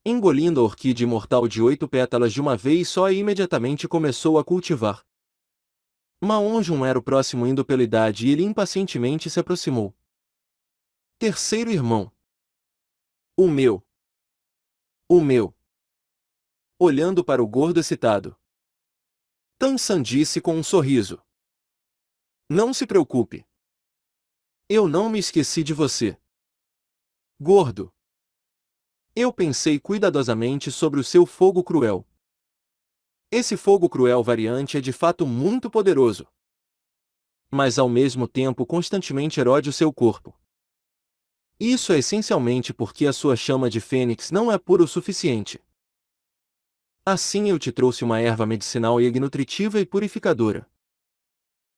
Engolindo a orquídea imortal de 8 pétalas de uma vez só e imediatamente começou a cultivar. Maonjun era o próximo indo pela idade e ele impacientemente se aproximou. Terceiro irmão. O meu. O meu. Olhando para o gordo excitado, Tan-san disse com um sorriso: não se preocupe. Eu não me esqueci de você. Gordo. Eu pensei cuidadosamente sobre o seu fogo cruel. Esse fogo cruel variante é de fato muito poderoso, mas ao mesmo tempo constantemente erode o seu corpo. Isso é essencialmente porque a sua chama de fênix não é pura o suficiente. Assim eu te trouxe uma erva medicinal e nutritiva e purificadora.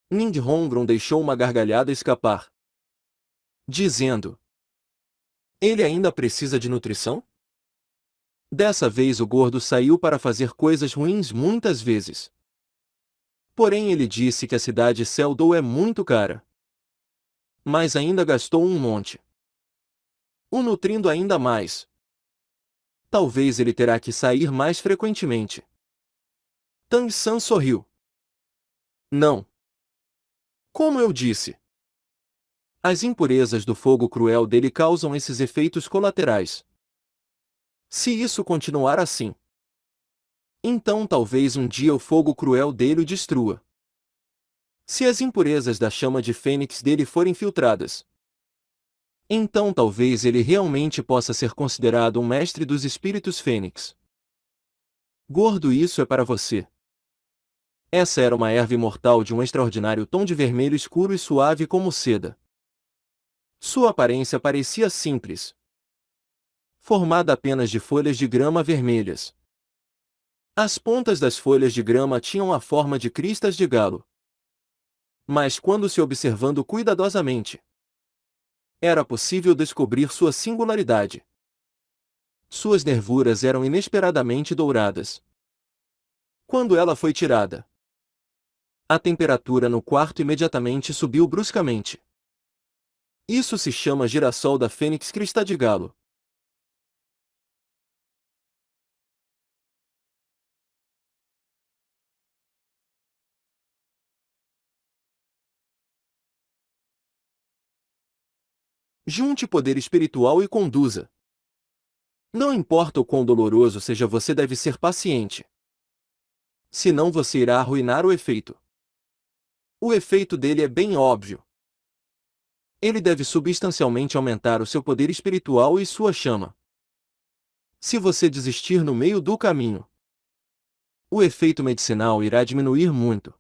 Nindhongron deixou uma gargalhada escapar, dizendo: ele ainda precisa de nutrição? Dessa vez o gordo saiu para fazer coisas ruins muitas vezes. Porém ele disse que a cidade Seldou é muito cara. Mas ainda gastou um monte. O nutrindo ainda mais. Talvez ele terá que sair mais frequentemente. Tang San sorriu. Não. Como eu disse, as impurezas do fogo cruel dele causam esses efeitos colaterais. Se isso continuar assim, então talvez um dia o fogo cruel dele o destrua. Se as impurezas da chama de fênix dele forem filtradas, então talvez ele realmente possa ser considerado um mestre dos espíritos fênix. Gordo, isso é para você. Essa era uma erva imortal de um extraordinário tom de vermelho escuro e suave como seda. Sua aparência parecia simples, formada apenas de folhas de grama vermelhas. As pontas das folhas de grama tinham a forma de cristas de galo. Mas quando se observando cuidadosamente, era possível descobrir sua singularidade. Suas nervuras eram inesperadamente douradas. Quando ela foi tirada, a temperatura no quarto imediatamente subiu bruscamente. Isso se chama girassol da fênix crista de galo. Junte poder espiritual e conduza. Não importa o quão doloroso seja, você deve ser paciente. Senão você irá arruinar o efeito. O efeito dele é bem óbvio. Ele deve substancialmente aumentar o seu poder espiritual e sua chama. Se você desistir no meio do caminho, o efeito medicinal irá diminuir muito.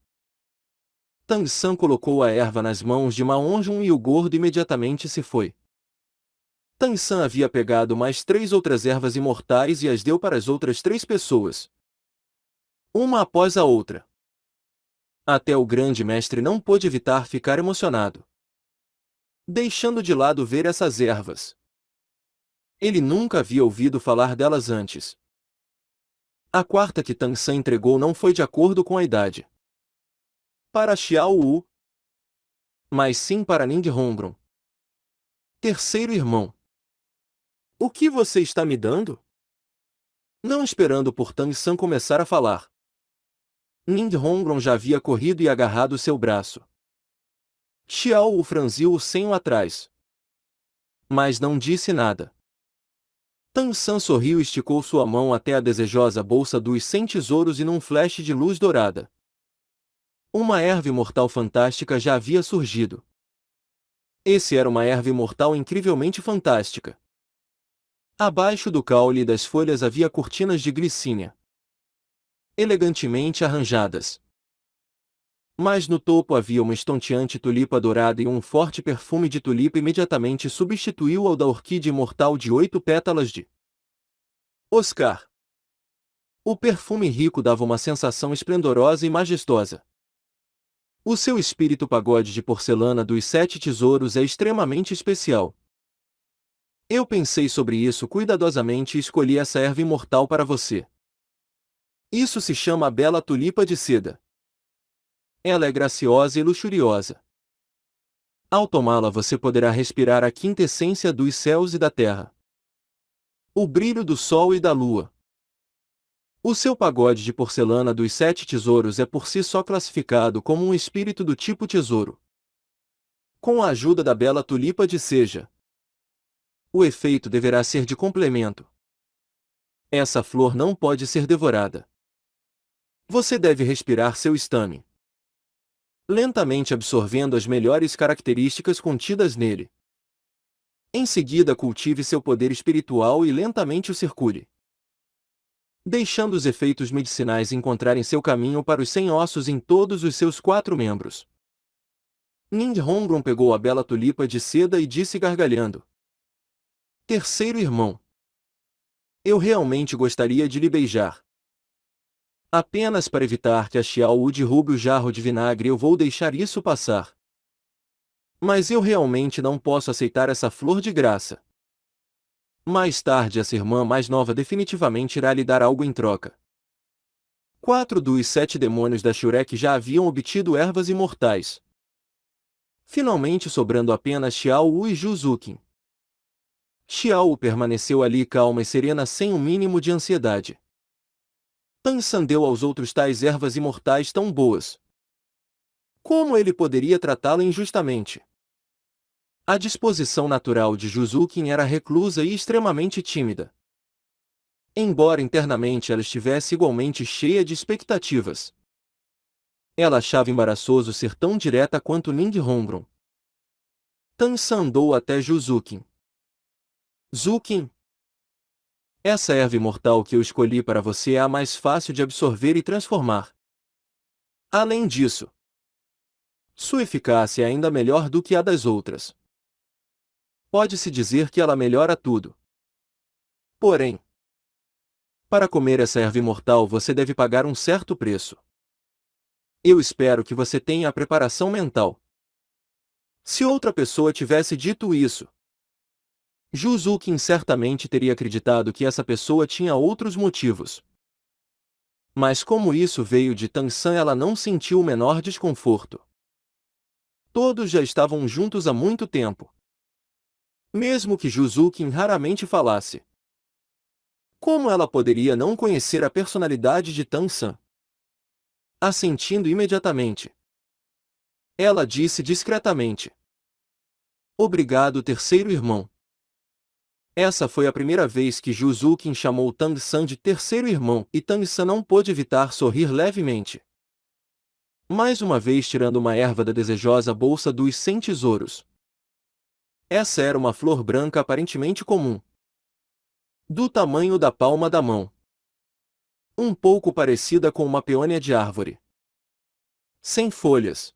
Tang San colocou a erva nas mãos de Ma Onjun e o gordo imediatamente se foi. Tang San havia pegado mais 3 outras ervas imortais e as deu para as outras 3 pessoas, uma após a outra. Até o grande mestre não pôde evitar ficar emocionado, deixando de lado ver essas ervas. Ele nunca havia ouvido falar delas antes. A quarta que Tang San entregou não foi de acordo com a idade para Xiao Wu, mas sim para Ning Hongron, terceiro irmão. O que você está me dando? Não esperando por Tang San começar a falar, Ning Hongron já havia corrido e agarrado seu braço. Xiao Wu franziu o senho atrás, mas não disse nada. Tang San sorriu e esticou sua mão até a desejosa bolsa dos 100 tesouros e num flash de luz dourada, uma erva imortal fantástica já havia surgido. Esse era uma erva imortal incrivelmente fantástica. Abaixo do caule das folhas havia cortinas de glicínia, elegantemente arranjadas. Mas no topo havia uma estonteante tulipa dourada e um forte perfume de tulipa imediatamente substituiu ao da orquídea imortal de 8 pétalas de Oscar. O perfume rico dava uma sensação esplendorosa e majestosa. O seu espírito pagode de porcelana dos 7 tesouros é extremamente especial. Eu pensei sobre isso cuidadosamente e escolhi essa erva imortal para você. Isso se chama a bela tulipa de seda. Ela é graciosa e luxuriosa. Ao tomá-la você poderá respirar a quintessência dos céus e da terra, o brilho do sol e da lua. O seu pagode de porcelana dos 7 tesouros é por si só classificado como um espírito do tipo tesouro. Com a ajuda da bela tulipa de ceja, o efeito deverá ser de complemento. Essa flor não pode ser devorada. Você deve respirar seu estame, lentamente absorvendo as melhores características contidas nele. Em seguida cultive seu poder espiritual e lentamente o circule, deixando os efeitos medicinais encontrarem seu caminho para os 100 ossos em todos os seus 4 membros. Ning Hongron pegou a bela tulipa de seda e disse gargalhando: terceiro irmão, eu realmente gostaria de lhe beijar. Apenas para evitar que a Xiao Wu derrube o jarro de vinagre eu vou deixar isso passar. Mas eu realmente não posso aceitar essa flor de graça. Mais tarde essa irmã mais nova definitivamente irá lhe dar algo em troca. 4 dos 7 demônios da Shurek já haviam obtido ervas imortais, finalmente sobrando apenas Xiao Wu e Ju Zuqin. Xiao permaneceu ali calma e serena sem um mínimo de ansiedade. Tan San deu aos outros tais ervas imortais tão boas. Como ele poderia tratá-la injustamente? A disposição natural de Juzukin era reclusa e extremamente tímida. Embora internamente ela estivesse igualmente cheia de expectativas. Ela achava embaraçoso ser tão direta quanto Ning Hongron. Tan San andou até Juzukin. Zukin, essa erva imortal que eu escolhi para você é a mais fácil de absorver e transformar. Além disso, sua eficácia é ainda melhor do que a das outras. Pode-se dizer que ela melhora tudo. Porém, para comer essa erva imortal você deve pagar um certo preço. Eu espero que você tenha a preparação mental. Se outra pessoa tivesse dito isso, Juzukin certamente teria acreditado que essa pessoa tinha outros motivos. Mas como isso veio de Tan San, ela não sentiu o menor desconforto. Todos já estavam juntos há muito tempo. Mesmo que Juzukin raramente falasse. Como ela poderia não conhecer a personalidade de Tan San? Assentindo imediatamente, ela disse discretamente: Obrigado, terceiro irmão. Essa foi a primeira vez que Juzukin chamou Tang San de terceiro irmão, e Tang San não pôde evitar sorrir levemente. Mais uma vez tirando uma erva da desejosa bolsa dos 100 tesouros. Essa era uma flor branca aparentemente comum. Do tamanho da palma da mão. Um pouco parecida com uma peônia de árvore. Sem folhas.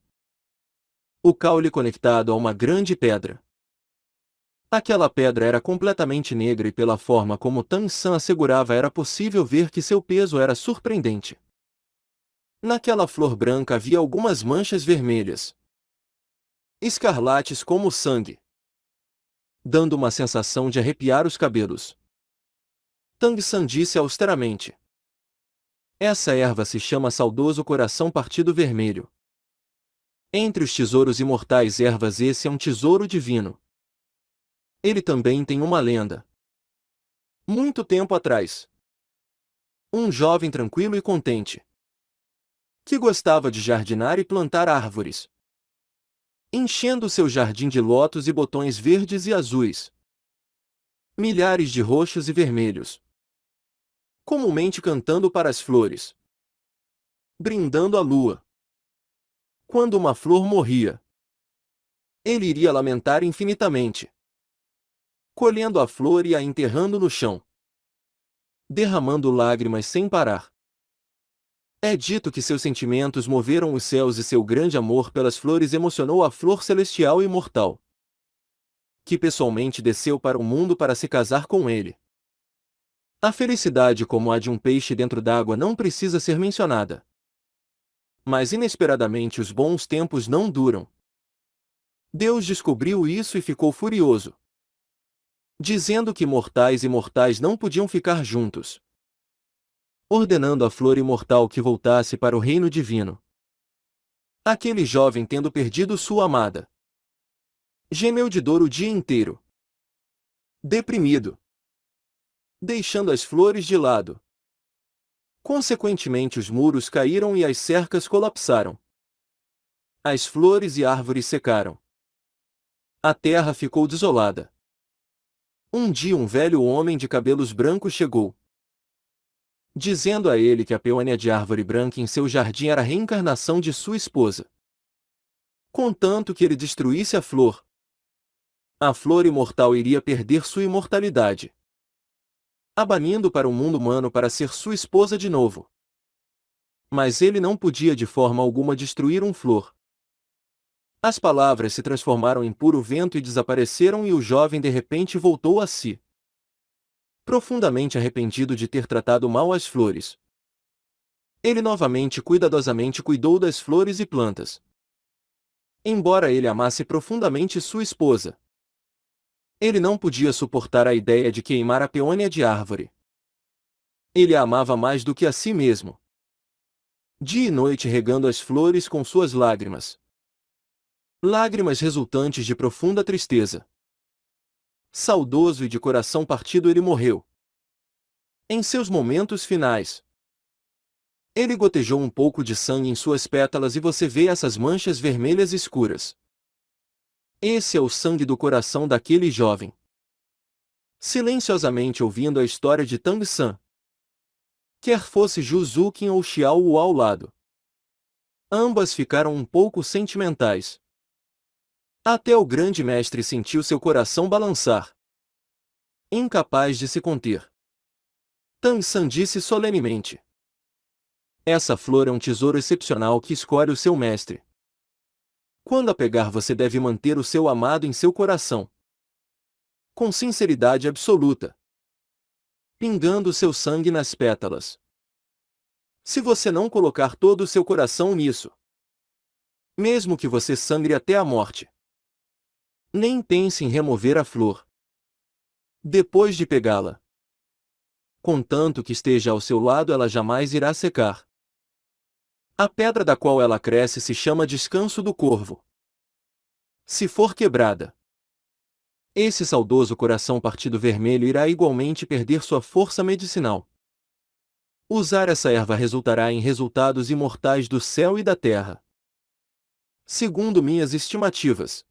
O caule conectado a uma grande pedra. Aquela pedra era completamente negra e pela forma como Tan San assegurava era possível ver que seu peso era surpreendente. Naquela flor branca havia algumas manchas vermelhas. Escarlates como sangue. Dando uma sensação de arrepiar os cabelos. Tang San disse austeramente: Essa erva se chama Saudoso Coração Partido Vermelho. Entre os tesouros imortais ervas esse é um tesouro divino. Ele também tem uma lenda. Muito tempo atrás, um jovem tranquilo e contente, que gostava de jardinar e plantar árvores, enchendo seu jardim de lótus e botões verdes e azuis, milhares de roxos e vermelhos, comumente cantando para as flores, brindando a lua. Quando uma flor morria, ele iria lamentar infinitamente, colhendo a flor e a enterrando no chão, derramando lágrimas sem parar. É dito que seus sentimentos moveram os céus e seu grande amor pelas flores emocionou a flor celestial e imortal, que pessoalmente desceu para o mundo para se casar com ele. A felicidade como a de um peixe dentro d'água não precisa ser mencionada. Mas inesperadamente os bons tempos não duram. Deus descobriu isso e ficou furioso, dizendo que mortais e mortais não podiam ficar juntos, ordenando à flor imortal que voltasse para o reino divino. Aquele jovem, tendo perdido sua amada, gemeu de dor o dia inteiro, deprimido, deixando as flores de lado. Consequentemente, os muros caíram e as cercas colapsaram. As flores e árvores secaram. A terra ficou desolada. Um dia um velho homem de cabelos brancos chegou, dizendo a ele que a peônia de árvore branca em seu jardim era a reencarnação de sua esposa. Contanto que ele destruísse a flor imortal iria perder sua imortalidade, a banindo para o mundo humano para ser sua esposa de novo. Mas ele não podia de forma alguma destruir uma flor. As palavras se transformaram em puro vento e desapareceram, e o jovem de repente voltou a si, profundamente arrependido de ter tratado mal as flores. Ele novamente cuidadosamente cuidou das flores e plantas. Embora ele amasse profundamente sua esposa, ele não podia suportar a ideia de queimar a peônia de árvore. Ele a amava mais do que a si mesmo. Dia e noite regando as flores com suas lágrimas. Lágrimas resultantes de profunda tristeza. Saudoso e de coração partido, ele morreu. Em seus momentos finais, ele gotejou um pouco de sangue em suas pétalas e você vê essas manchas vermelhas escuras. Esse é o sangue do coração daquele jovem. Silenciosamente ouvindo a história de Tang San, quer fosse Zhu Zuqin ou Xiao Wu ao lado, ambas ficaram um pouco sentimentais. Até o grande mestre sentiu seu coração balançar. Incapaz de se conter, Tang San disse solenemente: essa flor é um tesouro excepcional que escolhe o seu mestre. Quando a pegar, você deve manter o seu amado em seu coração, com sinceridade absoluta, pingando seu sangue nas pétalas. Se você não colocar todo o seu coração nisso, mesmo que você sangre até a morte, nem pense em remover a flor depois de pegá-la. Contanto que esteja ao seu lado, ela jamais irá secar. A pedra da qual ela cresce se chama descanso do corvo. Se for quebrada, esse saudoso coração partido vermelho irá igualmente perder sua força medicinal. Usar essa erva resultará em resultados imortais do céu e da terra. Segundo minhas estimativas,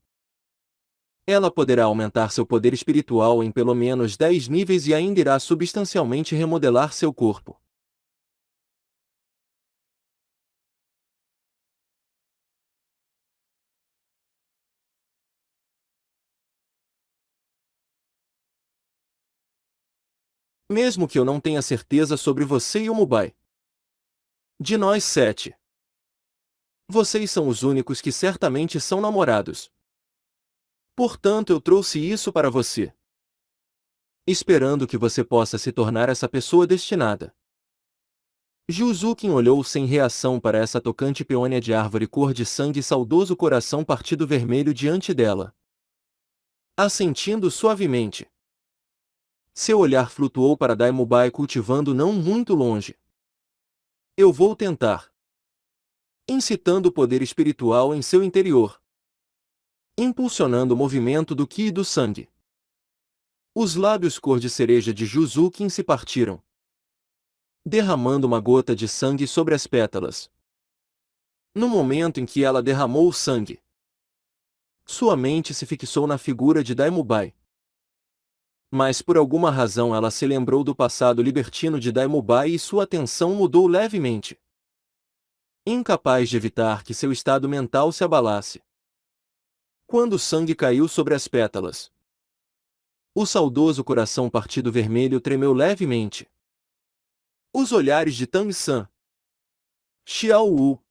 ela poderá aumentar seu poder espiritual em pelo menos 10 níveis e ainda irá substancialmente remodelar seu corpo. Mesmo que eu não tenha certeza sobre você e o Mubai. De nós 7, vocês são os únicos que certamente são namorados. Portanto, eu trouxe isso para você, esperando que você possa se tornar essa pessoa destinada. Zhu Zuqin olhou sem reação para essa tocante peônia de árvore cor de sangue e saudoso coração partido vermelho diante dela, assentindo suavemente. Seu olhar flutuou para Dai Mubai cultivando não muito longe. Eu vou tentar. Incitando o poder espiritual em seu interior, impulsionando o movimento do Qi e do sangue. Os lábios cor de cereja de Zhu Zuqin se partiram, derramando uma gota de sangue sobre as pétalas. No momento em que ela derramou o sangue, sua mente se fixou na figura de Dai Mubai. Mas por alguma razão ela se lembrou do passado libertino de Dai Mubai e sua atenção mudou levemente. Incapaz de evitar que seu estado mental se abalasse, quando o sangue caiu sobre as pétalas, o saudoso coração partido vermelho tremeu levemente. Os olhares de Tang San, Xiao Wu,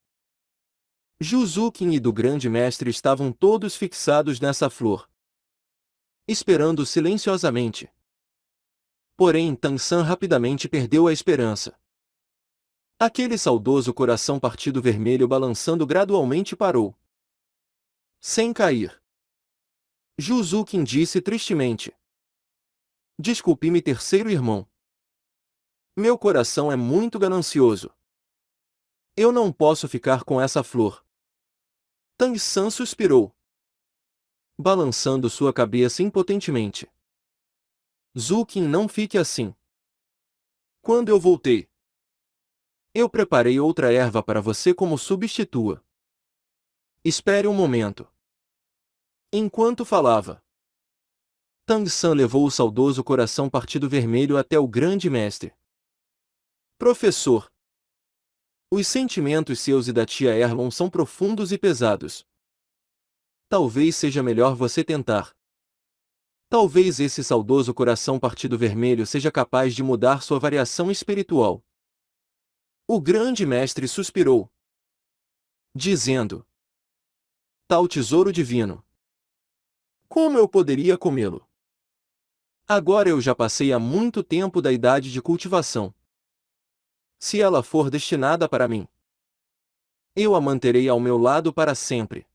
Zhu Zuqin e do grande mestre estavam todos fixados nessa flor, esperando silenciosamente. Porém, Tang San rapidamente perdeu a esperança. Aquele saudoso coração partido vermelho balançando gradualmente parou, sem cair. Zhu Zuqin disse tristemente: desculpe-me, terceiro irmão. Meu coração é muito ganancioso. Eu não posso ficar com essa flor. Tang San suspirou, balançando sua cabeça impotentemente. Zuqin, não fique assim. Quando eu voltei, eu preparei outra erva para você como substitua. Espere um momento. Enquanto falava, Tang San levou o saudoso coração partido vermelho até o grande mestre. Professor, os sentimentos seus e da tia Erlon são profundos e pesados. Talvez seja melhor você tentar. Talvez esse saudoso coração partido vermelho seja capaz de mudar sua variação espiritual. O grande mestre suspirou, dizendo: tal tesouro divino. Como eu poderia comê-lo? Agora eu já passei há muito tempo da idade de cultivação. Se ela for destinada para mim, eu a manterei ao meu lado para sempre.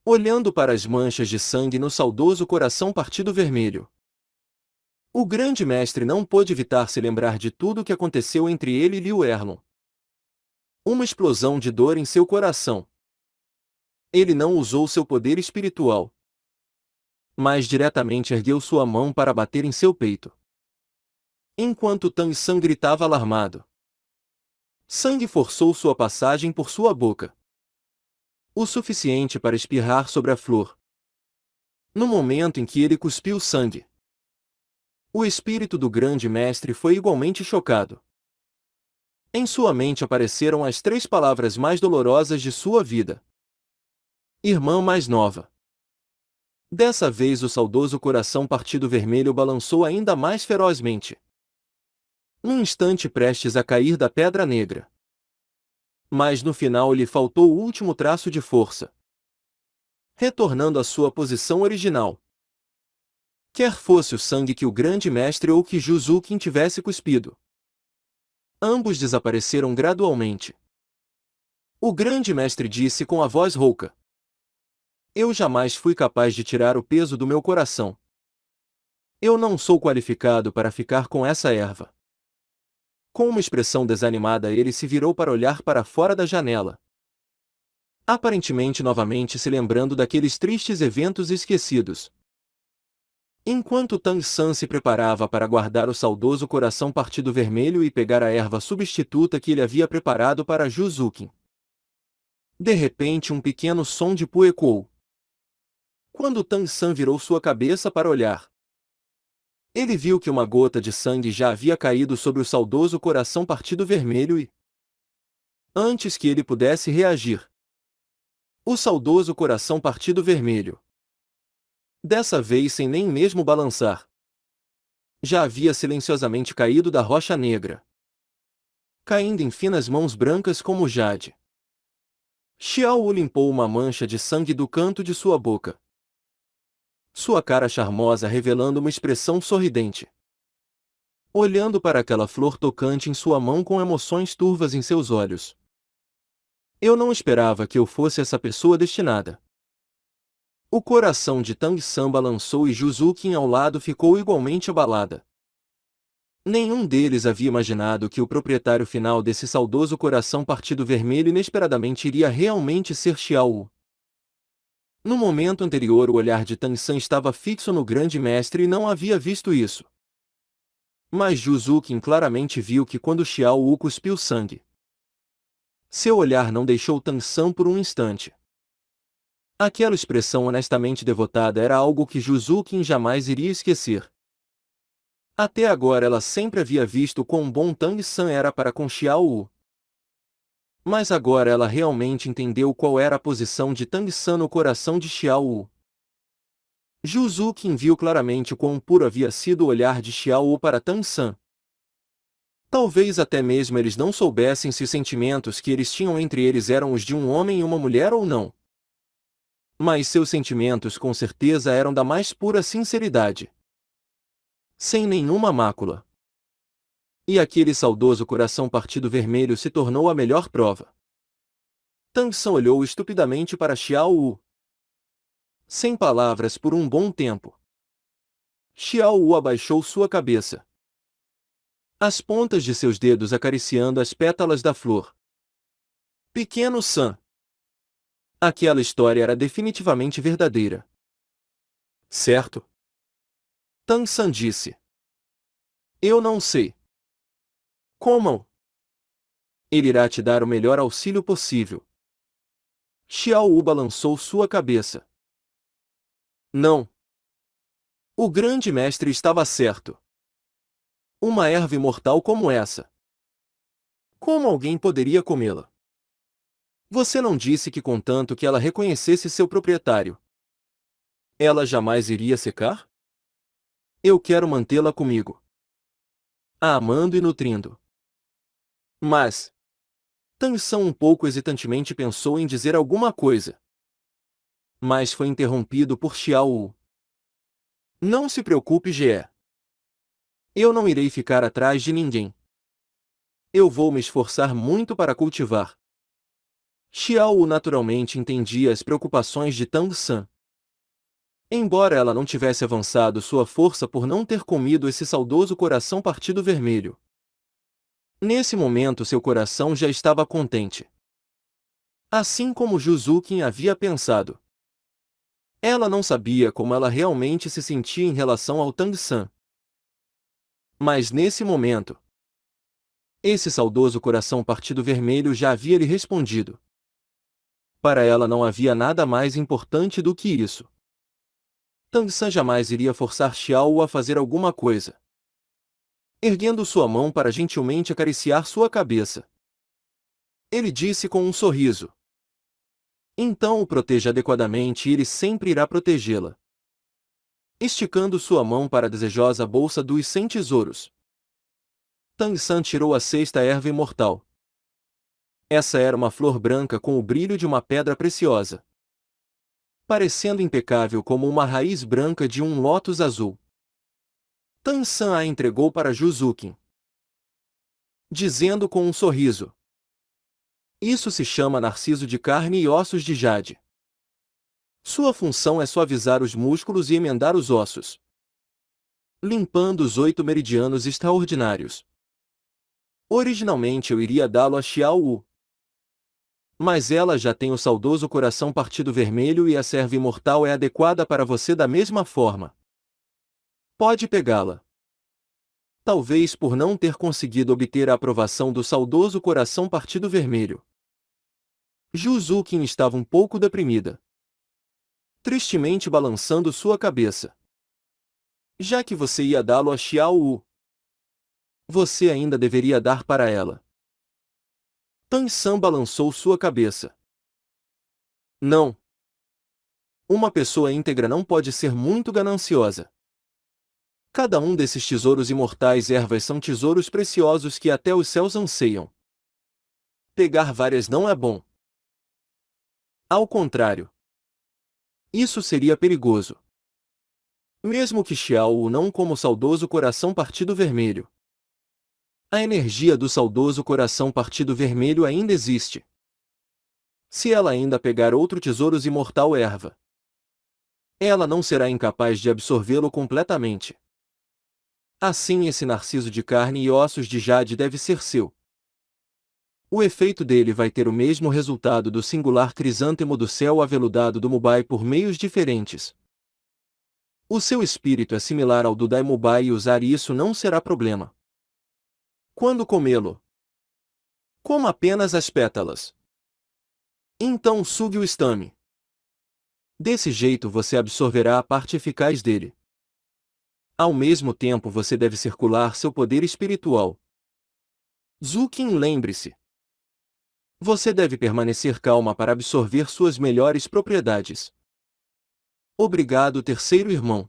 Olhando para as manchas de sangue no saudoso coração partido vermelho, o grande mestre não pôde evitar se lembrar de tudo o que aconteceu entre ele e Liu Erlon. Uma explosão de dor em seu coração. Ele não usou seu poder espiritual, mais diretamente ergueu sua mão para bater em seu peito. Enquanto Tang San gritava alarmado, sangue forçou sua passagem por sua boca, o suficiente para espirrar sobre a flor. No momento em que ele cuspiu sangue, o espírito do grande mestre foi igualmente chocado. Em sua mente apareceram as 3 palavras mais dolorosas de sua vida: irmã mais nova. Dessa vez o saudoso coração partido vermelho balançou ainda mais ferozmente, num instante prestes a cair da pedra negra. Mas no final lhe faltou o último traço de força, retornando à sua posição original. Quer fosse o sangue que o grande mestre ou que Juzukin tivesse cuspido, ambos desapareceram gradualmente. O grande mestre disse com a voz rouca: eu jamais fui capaz de tirar o peso do meu coração. Eu não sou qualificado para ficar com essa erva. Com uma expressão desanimada ele se virou para olhar para fora da janela, aparentemente novamente se lembrando daqueles tristes eventos esquecidos. Enquanto Tang San se preparava para guardar o saudoso coração partido vermelho e pegar a erva substituta que ele havia preparado para Juzukin, de repente um pequeno som de pu ecoou. Quando Tang San virou sua cabeça para olhar, ele viu que uma gota de sangue já havia caído sobre o saudoso coração partido vermelho e, antes que ele pudesse reagir, o saudoso coração partido vermelho, dessa vez sem nem mesmo balançar, já havia silenciosamente caído da rocha negra, caindo em finas mãos brancas como jade. Xiao Wu limpou uma mancha de sangue do canto de sua boca, sua cara charmosa revelando uma expressão sorridente, olhando para aquela flor tocante em sua mão com emoções turvas em seus olhos. Eu não esperava que eu fosse essa pessoa destinada. O coração de Tang San balançou e Juzukin ao lado ficou igualmente abalada. Nenhum deles havia imaginado que o proprietário final desse saudoso coração partido vermelho inesperadamente iria realmente ser Xiao Wu. No momento anterior o olhar de Tang San estava fixo no grande mestre e não havia visto isso. Mas Juzukin claramente viu que quando Xiao Wu cuspiu sangue, seu olhar não deixou Tang San por um instante. Aquela expressão honestamente devotada era algo que Juzukin jamais iria esquecer. Até agora ela sempre havia visto quão bom Tang San era para com Xiao Wu. Mas agora ela realmente entendeu qual era a posição de Tang San no coração de Xiao Wu. Juzukin viu claramente quão puro havia sido o olhar de Xiao Wu para Tang San. Talvez até mesmo eles não soubessem se os sentimentos que eles tinham entre eles eram os de um homem e uma mulher ou não. Mas seus sentimentos com certeza eram da mais pura sinceridade, sem nenhuma mácula. E aquele saudoso coração partido vermelho se tornou a melhor prova. Tang San olhou estupidamente para Xiao Wu, sem palavras por um bom tempo. Xiao Wu abaixou sua cabeça, as pontas de seus dedos acariciando as pétalas da flor. Pequeno San. Aquela história era definitivamente verdadeira. Certo? Tang San disse. Eu não sei. Como? Ele irá te dar o melhor auxílio possível. Xiao Wu balançou sua cabeça. Não. O grande mestre estava certo. Uma erva imortal como essa. Como alguém poderia comê-la? Você não disse que contanto que ela reconhecesse seu proprietário, ela jamais iria secar? Eu quero mantê-la comigo, a amando e nutrindo. Mas, Tang San um pouco hesitantemente pensou em dizer alguma coisa, mas foi interrompido por Xiao Wu. Não se preocupe, Ge. Eu não irei ficar atrás de ninguém. Eu vou me esforçar muito para cultivar. Xiao Wu naturalmente entendia as preocupações de Tang San. Embora ela não tivesse avançado sua força por não ter comido esse saudoso coração partido vermelho, nesse momento seu coração já estava contente. Assim como Juzukin havia pensado. Ela não sabia como ela realmente se sentia em relação ao Tang San. Mas nesse momento, esse saudoso coração partido vermelho já havia lhe respondido. Para ela não havia nada mais importante do que isso. Tang San jamais iria forçar Xiao a fazer alguma coisa. Erguendo sua mão para gentilmente acariciar sua cabeça, ele disse com um sorriso: então o proteja adequadamente e ele sempre irá protegê-la. Esticando sua mão para a desejosa bolsa dos 100 tesouros, Tang San tirou a sexta erva imortal. Essa era uma flor branca com o brilho de uma pedra preciosa, parecendo impecável como uma raiz branca de um lótus azul. Tang San a entregou para Juzukin, dizendo com um sorriso: isso se chama narciso de carne e ossos de jade. Sua função é suavizar os músculos e emendar os ossos, limpando os 8 meridianos extraordinários. Originalmente eu iria dá-lo a Xiao Wu, mas ela já tem o saudoso coração partido vermelho e a serva imortal é adequada para você da mesma forma. Pode pegá-la. Talvez por não ter conseguido obter a aprovação do saudoso coração partido vermelho, Juzukin estava um pouco deprimida, tristemente balançando sua cabeça. Já que você ia dá-lo a Xiao Wu, você ainda deveria dar para ela. Tang San balançou sua cabeça. Não. Uma pessoa íntegra não pode ser muito gananciosa. Cada um desses tesouros imortais ervas são tesouros preciosos que até os céus anseiam. Pegar várias não é bom. Ao contrário, isso seria perigoso. Mesmo que Xiao Wu não coma o saudoso coração partido vermelho, a energia do saudoso coração partido vermelho ainda existe. Se ela ainda pegar outro tesouro imortal erva, ela não será incapaz de absorvê-lo completamente. Assim esse narciso de carne e ossos de jade deve ser seu. O efeito dele vai ter o mesmo resultado do singular crisântemo do céu aveludado do Mubai por meios diferentes. O seu espírito é similar ao do Dai Mubai e usar isso não será problema. Quando comê-lo, coma apenas as pétalas. Então sugue o estame. Desse jeito você absorverá a parte eficaz dele. Ao mesmo tempo você deve circular seu poder espiritual. Zukin, lembre-se. Você deve permanecer calma para absorver suas melhores propriedades. Obrigado, terceiro irmão.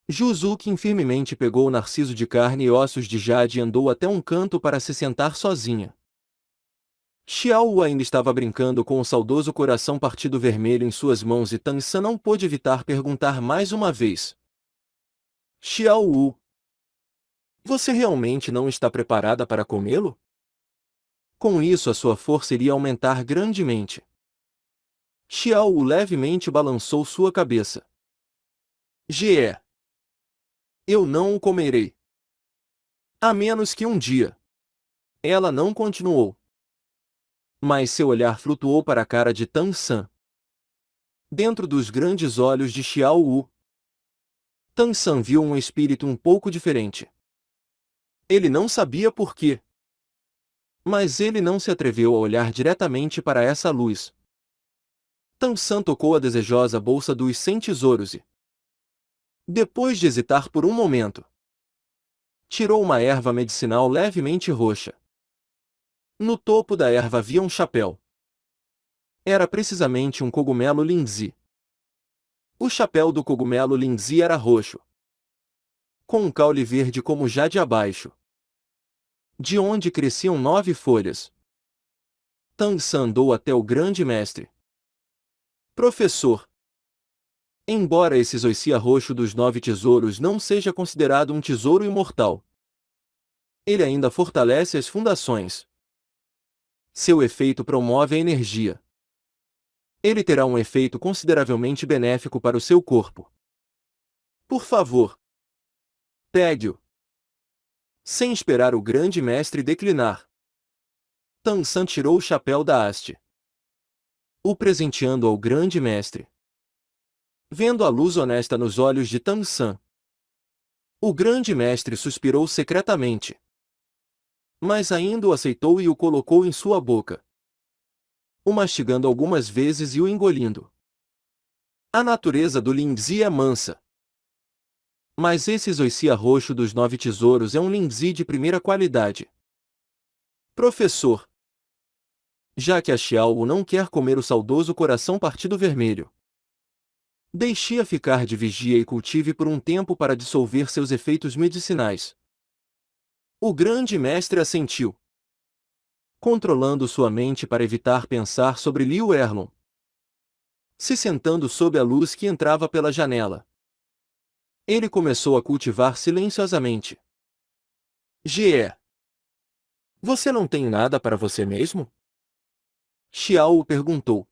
Juzukin firmemente pegou o narciso de carne e ossos de jade e andou até um canto para se sentar sozinha. Xiao Wu ainda estava brincando com o saudoso coração partido vermelho em suas mãos e Tang San não pôde evitar perguntar mais uma vez: Xiao Wu, você realmente não está preparada para comê-lo? Com isso a sua força iria aumentar grandemente. Xiao Wu levemente balançou sua cabeça. GE. Eu não o comerei. A menos que um dia. Ela não continuou. Mas seu olhar flutuou para a cara de Tang San. Dentro dos grandes olhos de Xiao Wu, Tang San viu um espírito um pouco diferente. Ele não sabia por quê, mas ele não se atreveu a olhar diretamente para essa luz. Tang San tocou a desejosa bolsa dos 100 tesouros e, depois de hesitar por um momento, tirou uma erva medicinal levemente roxa. No topo da erva havia um chapéu. Era precisamente um cogumelo linzi. O chapéu do cogumelo linzi era roxo, com um caule verde como jade abaixo, de onde cresciam 9 folhas. Tang San andou até o grande mestre. Professor, embora esse zoicia roxo dos 9 tesouros não seja considerado um tesouro imortal, ele ainda fortalece as fundações. Seu efeito promove a energia. Ele terá um efeito consideravelmente benéfico para o seu corpo. Por favor, pegue-o. Sem esperar o grande mestre declinar, Tang San tirou o chapéu da haste, o presenteando ao grande mestre. Vendo a luz honesta nos olhos de Tang San, o grande mestre suspirou secretamente. Mas ainda o aceitou e o colocou em sua boca, o mastigando algumas vezes e o engolindo. A natureza do Lingzi é mansa. Mas esse Zoicia roxo dos 9 tesouros é um Lingzi de primeira qualidade. Professor, já que a Xiao não quer comer o saudoso coração partido vermelho, deixe-a ficar de vigia e cultive por um tempo para dissolver seus efeitos medicinais. O grande mestre assentiu, controlando sua mente para evitar pensar sobre Liu Erlon. Se sentando sob a luz que entrava pela janela, ele começou a cultivar silenciosamente. Ge, você não tem nada para você mesmo? Xiao o perguntou.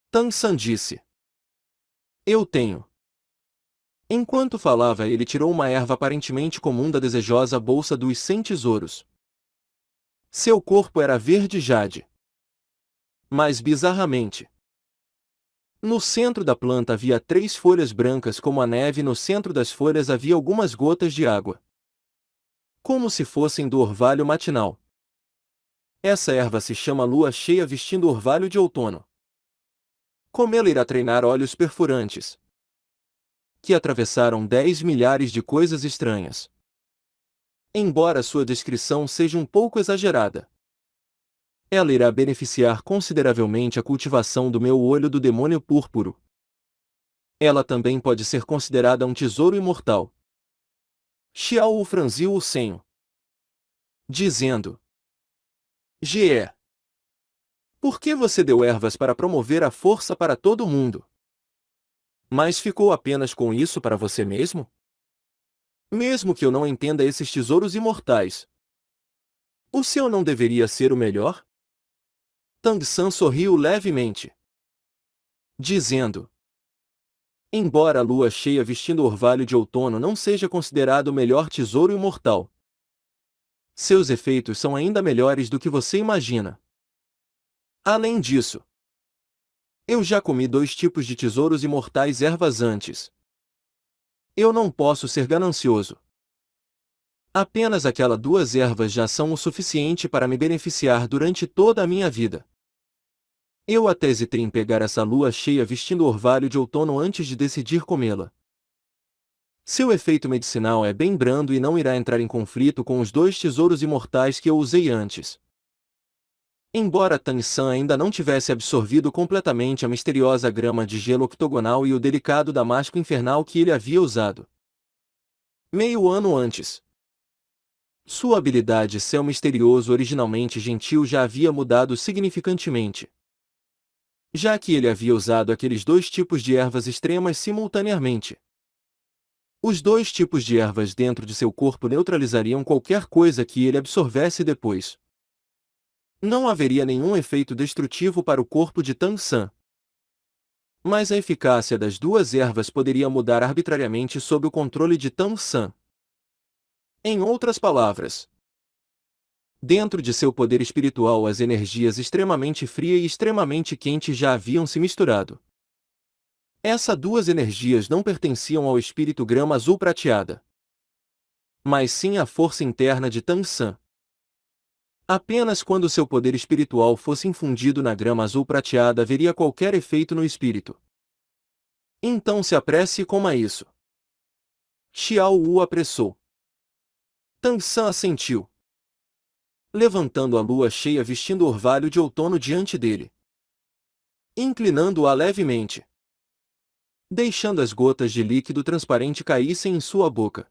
Tang San disse. Eu tenho. Enquanto falava, ele tirou uma erva aparentemente comum da desejosa bolsa dos 100 tesouros. Seu corpo era verde jade. Mas bizarramente, no centro da planta havia 3 folhas brancas como a neve e no centro das folhas havia algumas gotas de água, como se fossem do orvalho matinal. Essa erva se chama lua cheia vestindo orvalho de outono. Comê-la irá treinar olhos perfurantes, que atravessaram 10 milhares de coisas estranhas. Embora sua descrição seja um pouco exagerada, ela irá beneficiar consideravelmente a cultivação do meu olho do demônio púrpuro. Ela também pode ser considerada um tesouro imortal. Xiao franziu o senho, dizendo: Ge, por que você deu ervas para promover a força para todo mundo? Mas ficou apenas com isso para você mesmo? Mesmo que eu não entenda esses tesouros imortais, o seu não deveria ser o melhor? Tang San sorriu levemente, dizendo: embora a lua cheia vestindo orvalho de outono não seja considerado o melhor tesouro imortal, seus efeitos são ainda melhores do que você imagina. Além disso, eu já comi 2 tipos de tesouros imortais ervas antes. Eu não posso ser ganancioso. Apenas aquelas 2 ervas já são o suficiente para me beneficiar durante toda a minha vida. Eu até hesitei em pegar essa lua cheia vestindo orvalho de outono antes de decidir comê-la. Seu efeito medicinal é bem brando e não irá entrar em conflito com os 2 tesouros imortais que eu usei antes. Embora Tang San ainda não tivesse absorvido completamente a misteriosa grama de gelo octogonal e o delicado damasco infernal que ele havia usado meio ano antes, sua habilidade Céu Misterioso originalmente gentil já havia mudado significantemente, já que ele havia usado aqueles 2 tipos de ervas extremas simultaneamente. Os 2 tipos de ervas dentro de seu corpo neutralizariam qualquer coisa que ele absorvesse depois. Não haveria nenhum efeito destrutivo para o corpo de Tang San. Mas a eficácia das 2 ervas poderia mudar arbitrariamente sob o controle de Tang San. Em outras palavras, dentro de seu poder espiritual as energias extremamente fria e extremamente quente já haviam se misturado. Essas 2 energias não pertenciam ao espírito grama azul prateada, mas sim à força interna de Tang San. Apenas quando seu poder espiritual fosse infundido na grama azul prateada haveria qualquer efeito no espírito. Então se apresse e coma isso. Xiao o apressou. Tang San assentiu, levantando a lua cheia vestindo orvalho de outono diante dele, inclinando-a levemente, deixando as gotas de líquido transparente caíssem em sua boca.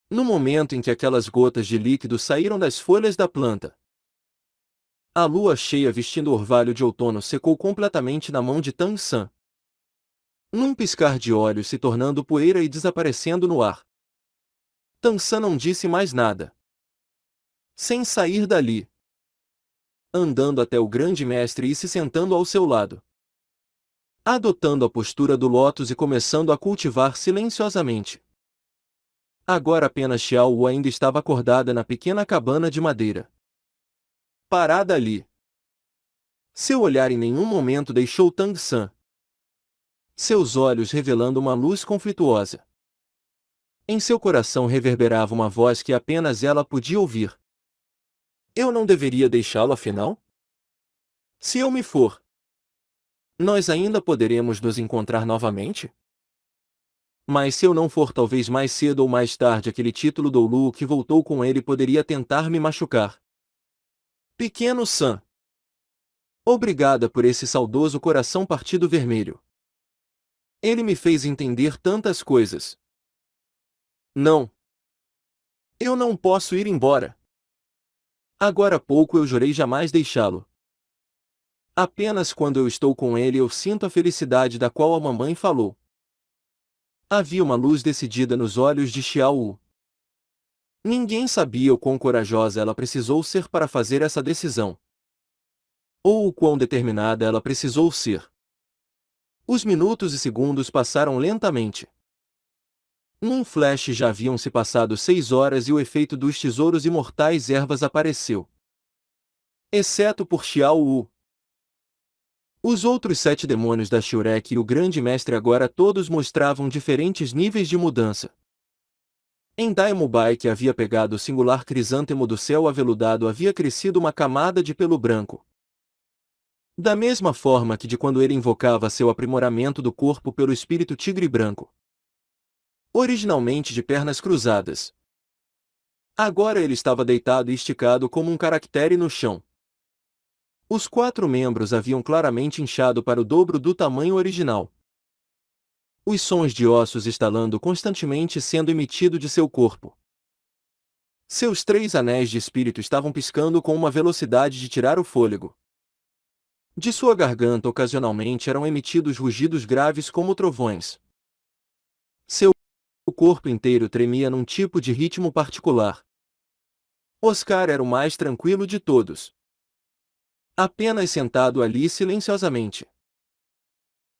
No momento em que aquelas gotas de líquido saíram das folhas da planta, a lua cheia vestindo orvalho de outono secou completamente na mão de Tang San, num piscar de olhos se tornando poeira e desaparecendo no ar. Tang San não disse mais nada. Sem sair dali, andando até o grande mestre e se sentando ao seu lado, adotando a postura do lótus e começando a cultivar silenciosamente. Agora apenas Xiao Wu ainda estava acordada na pequena cabana de madeira, parada ali. Seu olhar em nenhum momento deixou Tang San. seus olhos revelando uma luz conflituosa. Em seu coração reverberava uma voz que apenas ela podia ouvir. Eu não deveria deixá-lo afinal? Se eu me for, nós ainda poderemos nos encontrar novamente? Mas se eu não for, talvez mais cedo ou mais tarde aquele título do Lu que voltou com ele poderia tentar me machucar. Pequeno Sam. Obrigada por esse saudoso coração partido vermelho. Ele me fez entender tantas coisas. Não. Eu não posso ir embora. Agora há pouco eu jurei jamais deixá-lo. Apenas quando eu estou com ele eu sinto a felicidade da qual a mamãe falou. Havia uma luz decidida nos olhos de Xiao. Ninguém sabia o quão corajosa ela precisou ser para fazer essa decisão. Ou o quão determinada ela precisou ser. Os minutos e segundos passaram lentamente. Num flash já haviam se passado 6 horas e o efeito dos tesouros imortais ervas apareceu. Exceto por Xiao. Os outros 7 demônios da Shurek e o grande mestre agora todos mostravam diferentes níveis de mudança. Em Daimubai, que havia pegado o singular crisântemo do céu aveludado, havia crescido uma camada de pelo branco. Da mesma forma que de quando ele invocava seu aprimoramento do corpo pelo espírito tigre branco. Originalmente de pernas cruzadas. Agora ele estava deitado e esticado como um caractere no chão. Os 4 membros haviam claramente inchado para o dobro do tamanho original. Os sons de ossos estalando constantemente sendo emitidos de seu corpo. Seus 3 anéis de espírito estavam piscando com uma velocidade de tirar o fôlego. De sua garganta ocasionalmente eram emitidos rugidos graves como trovões. Seu corpo inteiro tremia num tipo de ritmo particular. Oscar era o mais tranquilo de todos. Apenas sentado ali silenciosamente.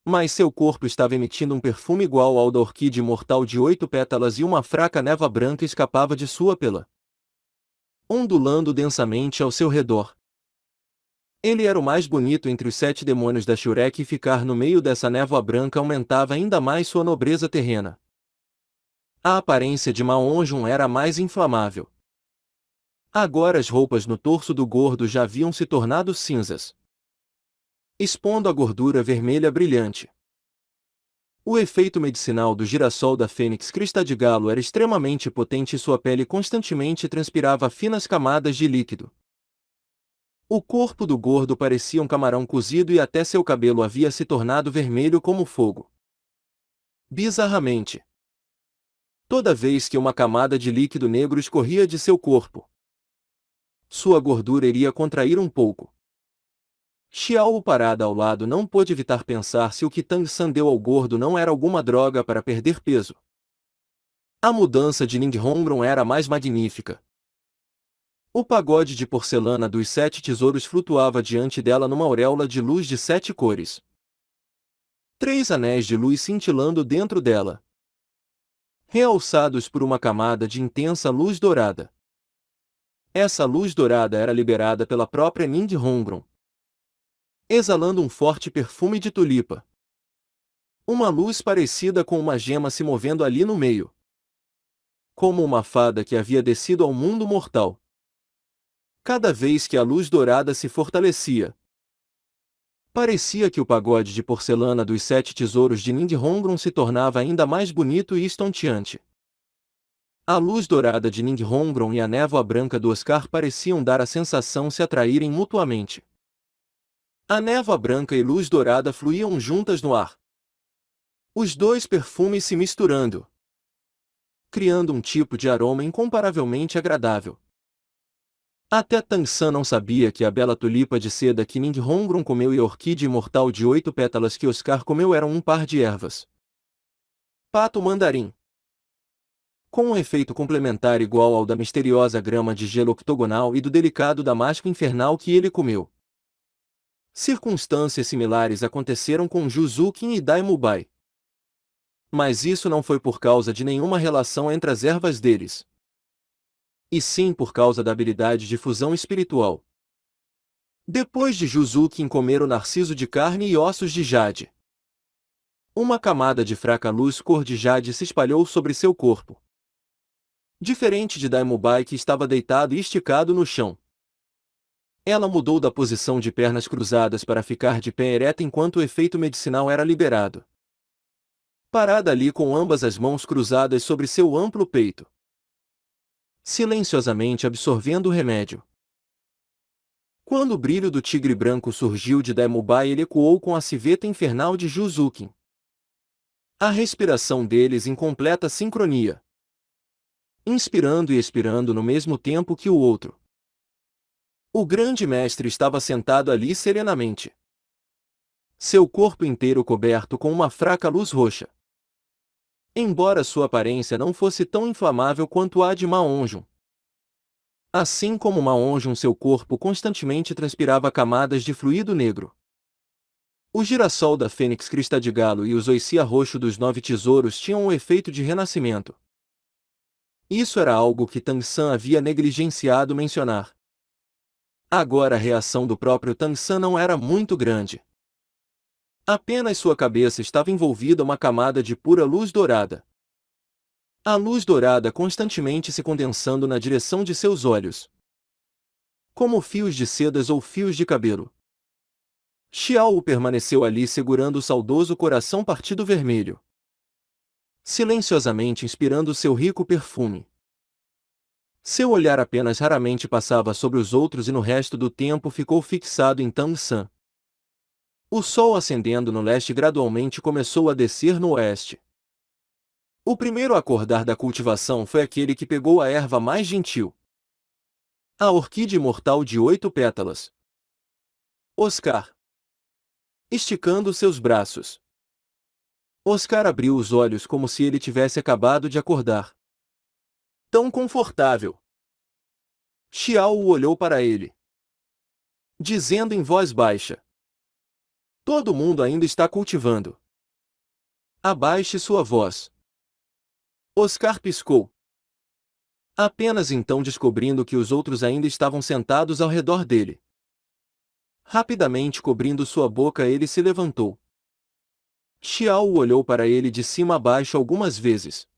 Mas seu corpo estava emitindo um perfume igual ao da orquídea imortal de 8 pétalas e uma fraca névoa branca escapava de sua pela, ondulando densamente ao seu redor. Ele era o mais bonito entre os 7 demônios da Shurek e ficar no meio dessa névoa branca aumentava ainda mais sua nobreza terrena. A aparência de Maonjun era a mais inflamável. Agora as roupas no torso do gordo já haviam se tornado cinzas, expondo a gordura vermelha brilhante. O efeito medicinal do girassol da Fênix Crista de Galo era extremamente potente e sua pele constantemente transpirava finas camadas de líquido. O corpo do gordo parecia um camarão cozido e até seu cabelo havia se tornado vermelho como fogo. Bizarramente, toda vez que uma camada de líquido negro escorria de seu corpo, sua gordura iria contrair um pouco. Xiao, parada ao lado, não pôde evitar pensar se o que Tang San deu ao gordo não era alguma droga para perder peso. A mudança de Ning Hongron era a mais magnífica. O pagode de porcelana dos 7 tesouros flutuava diante dela numa auréola de luz de 7 cores. 3 anéis de luz cintilando dentro dela, realçados por uma camada de intensa luz dourada. Essa luz dourada era liberada pela própria Ning Hongron, exalando um forte perfume de tulipa. Uma luz parecida com uma gema se movendo ali no meio, como uma fada que havia descido ao mundo mortal. Cada vez que a luz dourada se fortalecia, parecia que o pagode de porcelana dos 7 tesouros de Ning Hongron se tornava ainda mais bonito e estonteante. A luz dourada de Ning Hongron e a névoa branca do Oscar pareciam dar a sensação se atraírem mutuamente. A névoa branca e luz dourada fluíam juntas no ar. Os 2 perfumes se misturando, criando um tipo de aroma incomparavelmente agradável. Até Tang San não sabia que a bela tulipa de seda que Ning Hongron comeu e a orquídea imortal de 8 pétalas que Oscar comeu eram um par de ervas pato mandarim, com um efeito complementar igual ao da misteriosa grama de gelo octogonal e do delicado damasco infernal que ele comeu. Circunstâncias similares aconteceram com Juzukin e Daimubai. Mas isso não foi por causa de nenhuma relação entre as ervas deles, e sim por causa da habilidade de fusão espiritual. Depois de Juzukin comer o narciso de carne e ossos de jade, Uma camada de fraca luz cor de jade se espalhou sobre seu corpo. Diferente de Daimubai, que estava deitado e esticado no chão. Ela mudou da posição de pernas cruzadas para ficar de pé ereta enquanto o efeito medicinal era liberado. Parada ali com ambas as mãos cruzadas sobre seu amplo peito. Silenciosamente absorvendo o remédio. Quando o brilho do tigre branco surgiu de Daimubai, ele ecoou com a civeta infernal de Juzukin. A respiração deles em completa sincronia. Inspirando e expirando no mesmo tempo que o outro. O grande mestre estava sentado ali serenamente. Seu corpo inteiro coberto com uma fraca luz roxa. Embora sua aparência não fosse tão inflamável quanto a de Maonjun. Assim como Maonjun, seu corpo constantemente transpirava camadas de fluido negro. O girassol da fênix crista de galo e o zoicia roxo dos 9 tesouros tinham um efeito de renascimento. Isso era algo que Tang San havia negligenciado mencionar. Agora a reação do próprio Tang San não era muito grande. Apenas sua cabeça estava envolvida uma camada de pura luz dourada. A luz dourada constantemente se condensando na direção de seus olhos. Como fios de sedas ou fios de cabelo. Xiao permaneceu ali segurando o saudoso coração partido vermelho. Silenciosamente inspirando seu rico perfume. Seu olhar apenas raramente passava sobre os outros e no resto do tempo ficou fixado em Tang San. O sol ascendendo no leste gradualmente começou a descer no oeste. O primeiro a acordar da cultivação foi aquele que pegou a erva mais gentil. A orquídea imortal de 8 pétalas. Oscar. Esticando seus braços. Oscar abriu os olhos como se ele tivesse acabado de acordar. Tão confortável. Xiao olhou para ele. Dizendo em voz baixa. Todo mundo ainda está cultivando. Abaixe sua voz. Oscar piscou. Apenas então descobrindo que os outros ainda estavam sentados ao redor dele. Rapidamente cobrindo sua boca, ele se levantou. Xiao olhou para ele de cima a baixo algumas vezes.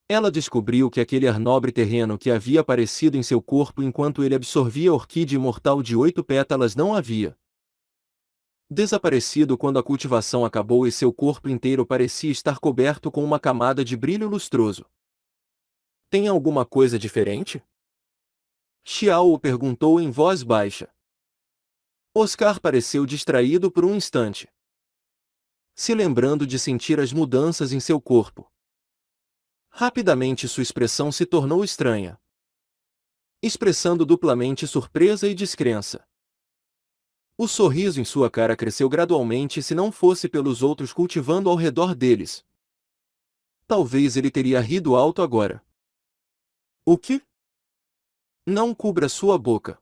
Ela descobriu que aquele ar nobre terreno que havia aparecido em seu corpo enquanto ele absorvia a orquídea imortal de 8 pétalas não havia desaparecido quando a cultivação acabou e seu corpo inteiro parecia estar coberto com uma camada de brilho lustroso. Tem alguma coisa diferente? Xiao o perguntou em voz baixa. Oscar pareceu distraído por um instante. Se lembrando de sentir as mudanças em seu corpo. Rapidamente sua expressão se tornou estranha. Expressando duplamente surpresa e descrença. O sorriso em sua cara cresceu gradualmente se não fosse pelos outros cultivando ao redor deles. Talvez ele teria rido alto agora. O que? Não cubra sua boca.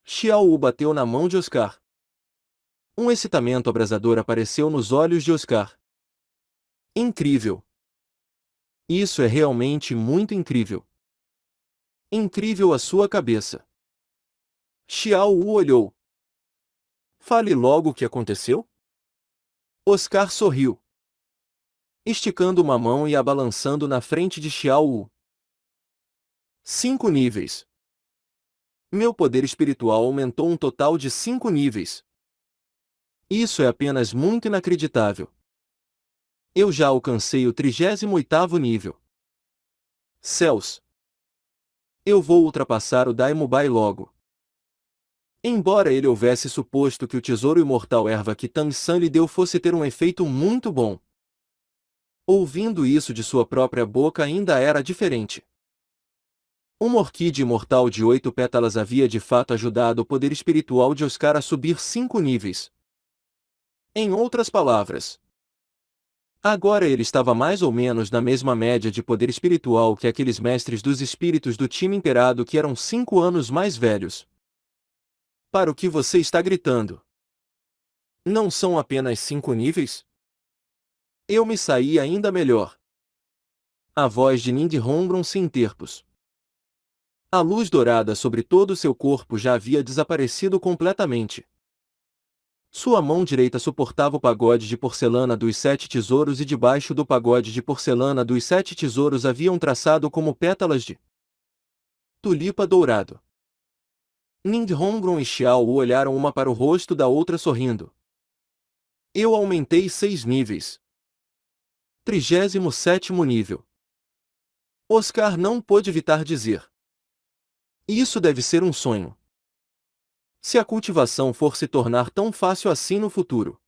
Xiao bateu na mão de Oscar. Um excitamento abrasador apareceu nos olhos de Oscar. Incrível. Isso é realmente muito incrível. Incrível a sua cabeça. Xiao o olhou. Fale logo o que aconteceu? Oscar sorriu. Esticando uma mão e a balançando na frente de Xiao. 5 níveis. Meu poder espiritual aumentou um total de 5 níveis. Isso é apenas muito inacreditável. Eu já alcancei o 38º nível. Céus! Eu vou ultrapassar o Daimubai logo. Embora ele houvesse suposto que o tesouro imortal erva que Tang San lhe deu fosse ter um efeito muito bom. Ouvindo isso de sua própria boca ainda era diferente. Uma orquídea imortal de 8 pétalas havia de fato ajudado o poder espiritual de Oscar a subir 5 níveis. Em outras palavras, agora ele estava mais ou menos na mesma média de poder espiritual que aqueles mestres dos espíritos do time imperado que eram 5 anos mais velhos. Para o que você está gritando? Não são apenas 5 níveis? Eu me saí ainda melhor. A voz de Nindhongbron se interpôs. A luz dourada sobre todo o seu corpo já havia desaparecido completamente. Sua mão direita suportava o pagode de porcelana dos 7 tesouros e debaixo do pagode de porcelana dos 7 tesouros havia um traçado como pétalas de tulipa dourado. Ninghongron e Xiao Wu olharam uma para o rosto da outra sorrindo. Eu aumentei 6 níveis. 37º nível. Oscar não pôde evitar dizer. Isso deve ser um sonho. Se a cultivação for se tornar tão fácil assim no futuro,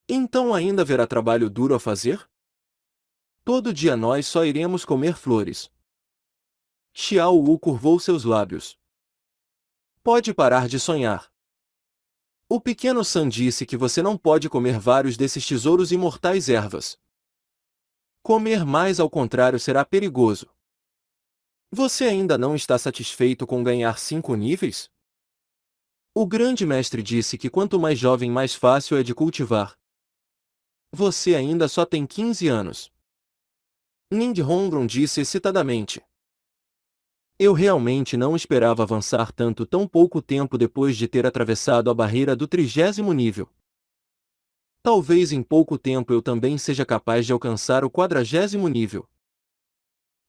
então ainda haverá trabalho duro a fazer? Todo dia nós só iremos comer flores. Xiao Wu curvou seus lábios. Pode parar de sonhar. O pequeno San disse que você não pode comer vários desses tesouros imortais ervas. Comer mais ao contrário será perigoso. Você ainda não está satisfeito com ganhar 5 níveis? O grande mestre disse que quanto mais jovem mais fácil é de cultivar. Você ainda só tem 15 anos. Ninghongron disse excitadamente. Eu realmente não esperava avançar tanto tão pouco tempo depois de ter atravessado a barreira do 30º nível. Talvez em pouco tempo eu também seja capaz de alcançar o 40º nível.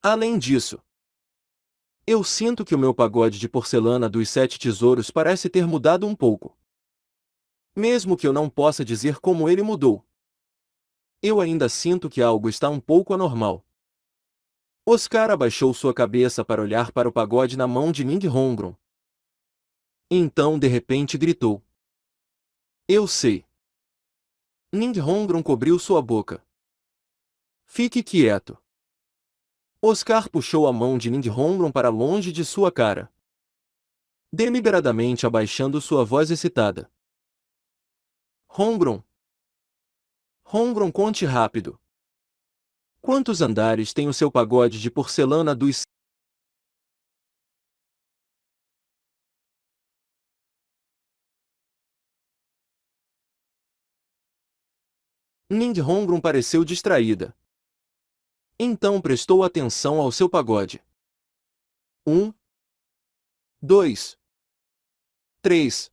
Além disso, eu sinto que o meu pagode de porcelana dos 7 tesouros parece ter mudado um pouco. Mesmo que eu não possa dizer como ele mudou, eu ainda sinto que algo está um pouco anormal. Oscar abaixou sua cabeça para olhar para o pagode na mão de Ninghongron. Então de repente gritou. Eu sei. Ninghongron cobriu sua boca. Fique quieto. Oscar puxou a mão de Ninghongron para longe de sua cara, deliberadamente abaixando sua voz excitada. Hongron. Hongron, conte rápido. Quantos andares tem o seu pagode de porcelana dos... Ninghongron pareceu distraída. Então prestou atenção ao seu pagode. 1, 2, 3,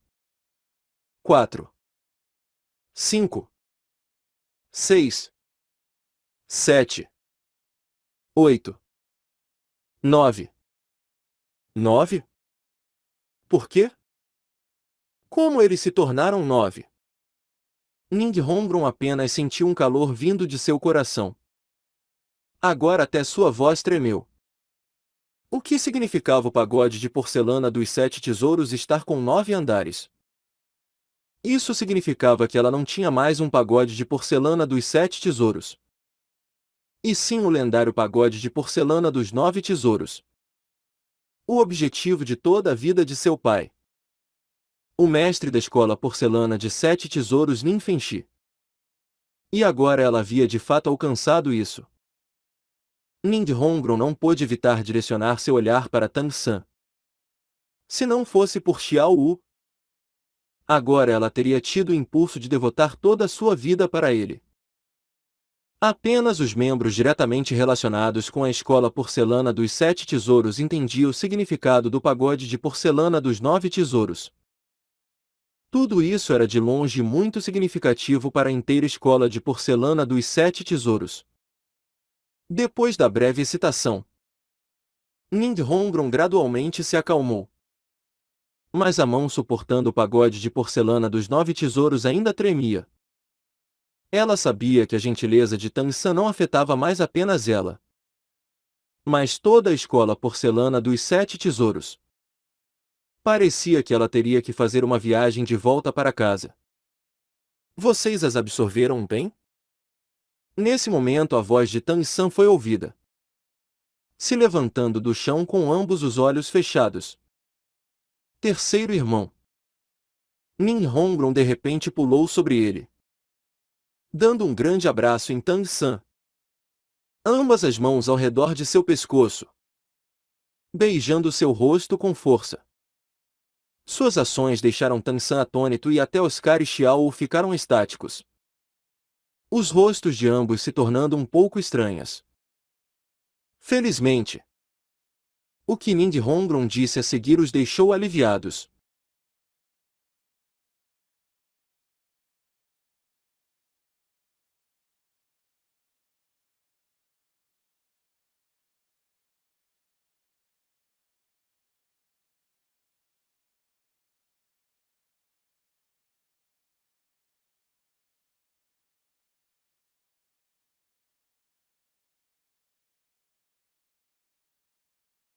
4, 5, 6, 7, 8, 9. 9? Por quê? Como eles se tornaram 9? Ninghongron apenas sentiu um calor vindo de seu coração. Agora até sua voz tremeu. O que significava o pagode de porcelana dos 7 tesouros estar com 9 andares? Isso significava que ela não tinha mais um pagode de porcelana dos 7 tesouros, e sim o lendário pagode de porcelana dos 9 tesouros. O objetivo de toda a vida de seu pai. O mestre da escola porcelana de 7 tesouros Ninfenshi. E agora ela havia de fato alcançado isso. Ninghongron não pôde evitar direcionar seu olhar para Tang San. Se não fosse por Xiao Wu, agora ela teria tido o impulso de devotar toda a sua vida para ele. Apenas os membros diretamente relacionados com a escola porcelana dos 7 tesouros entendiam o significado do pagode de porcelana dos 9 tesouros. Tudo isso era de longe muito significativo para a inteira escola de porcelana dos 7 tesouros. Depois da breve excitação, Ninghongron gradualmente se acalmou. Mas a mão suportando o pagode de porcelana dos 9 tesouros ainda tremia. Ela sabia que a gentileza de Tang San não afetava mais apenas ela, mas toda a escola porcelana dos 7 tesouros. Parecia que ela teria que fazer uma viagem de volta para casa. Vocês as absorveram bem? Nesse momento a voz de Tang San foi ouvida, se levantando do chão com ambos os olhos fechados. Terceiro irmão. Ninghongron de repente pulou sobre ele, dando um grande abraço em Tang San. Ambas as mãos ao redor de seu pescoço, beijando seu rosto com força. Suas ações deixaram Tang San atônito e até Oscar e Xiao Wu ficaram estáticos, os rostos de ambos se tornando um pouco estranhas. Felizmente, o que Ninghongron disse a seguir os deixou aliviados.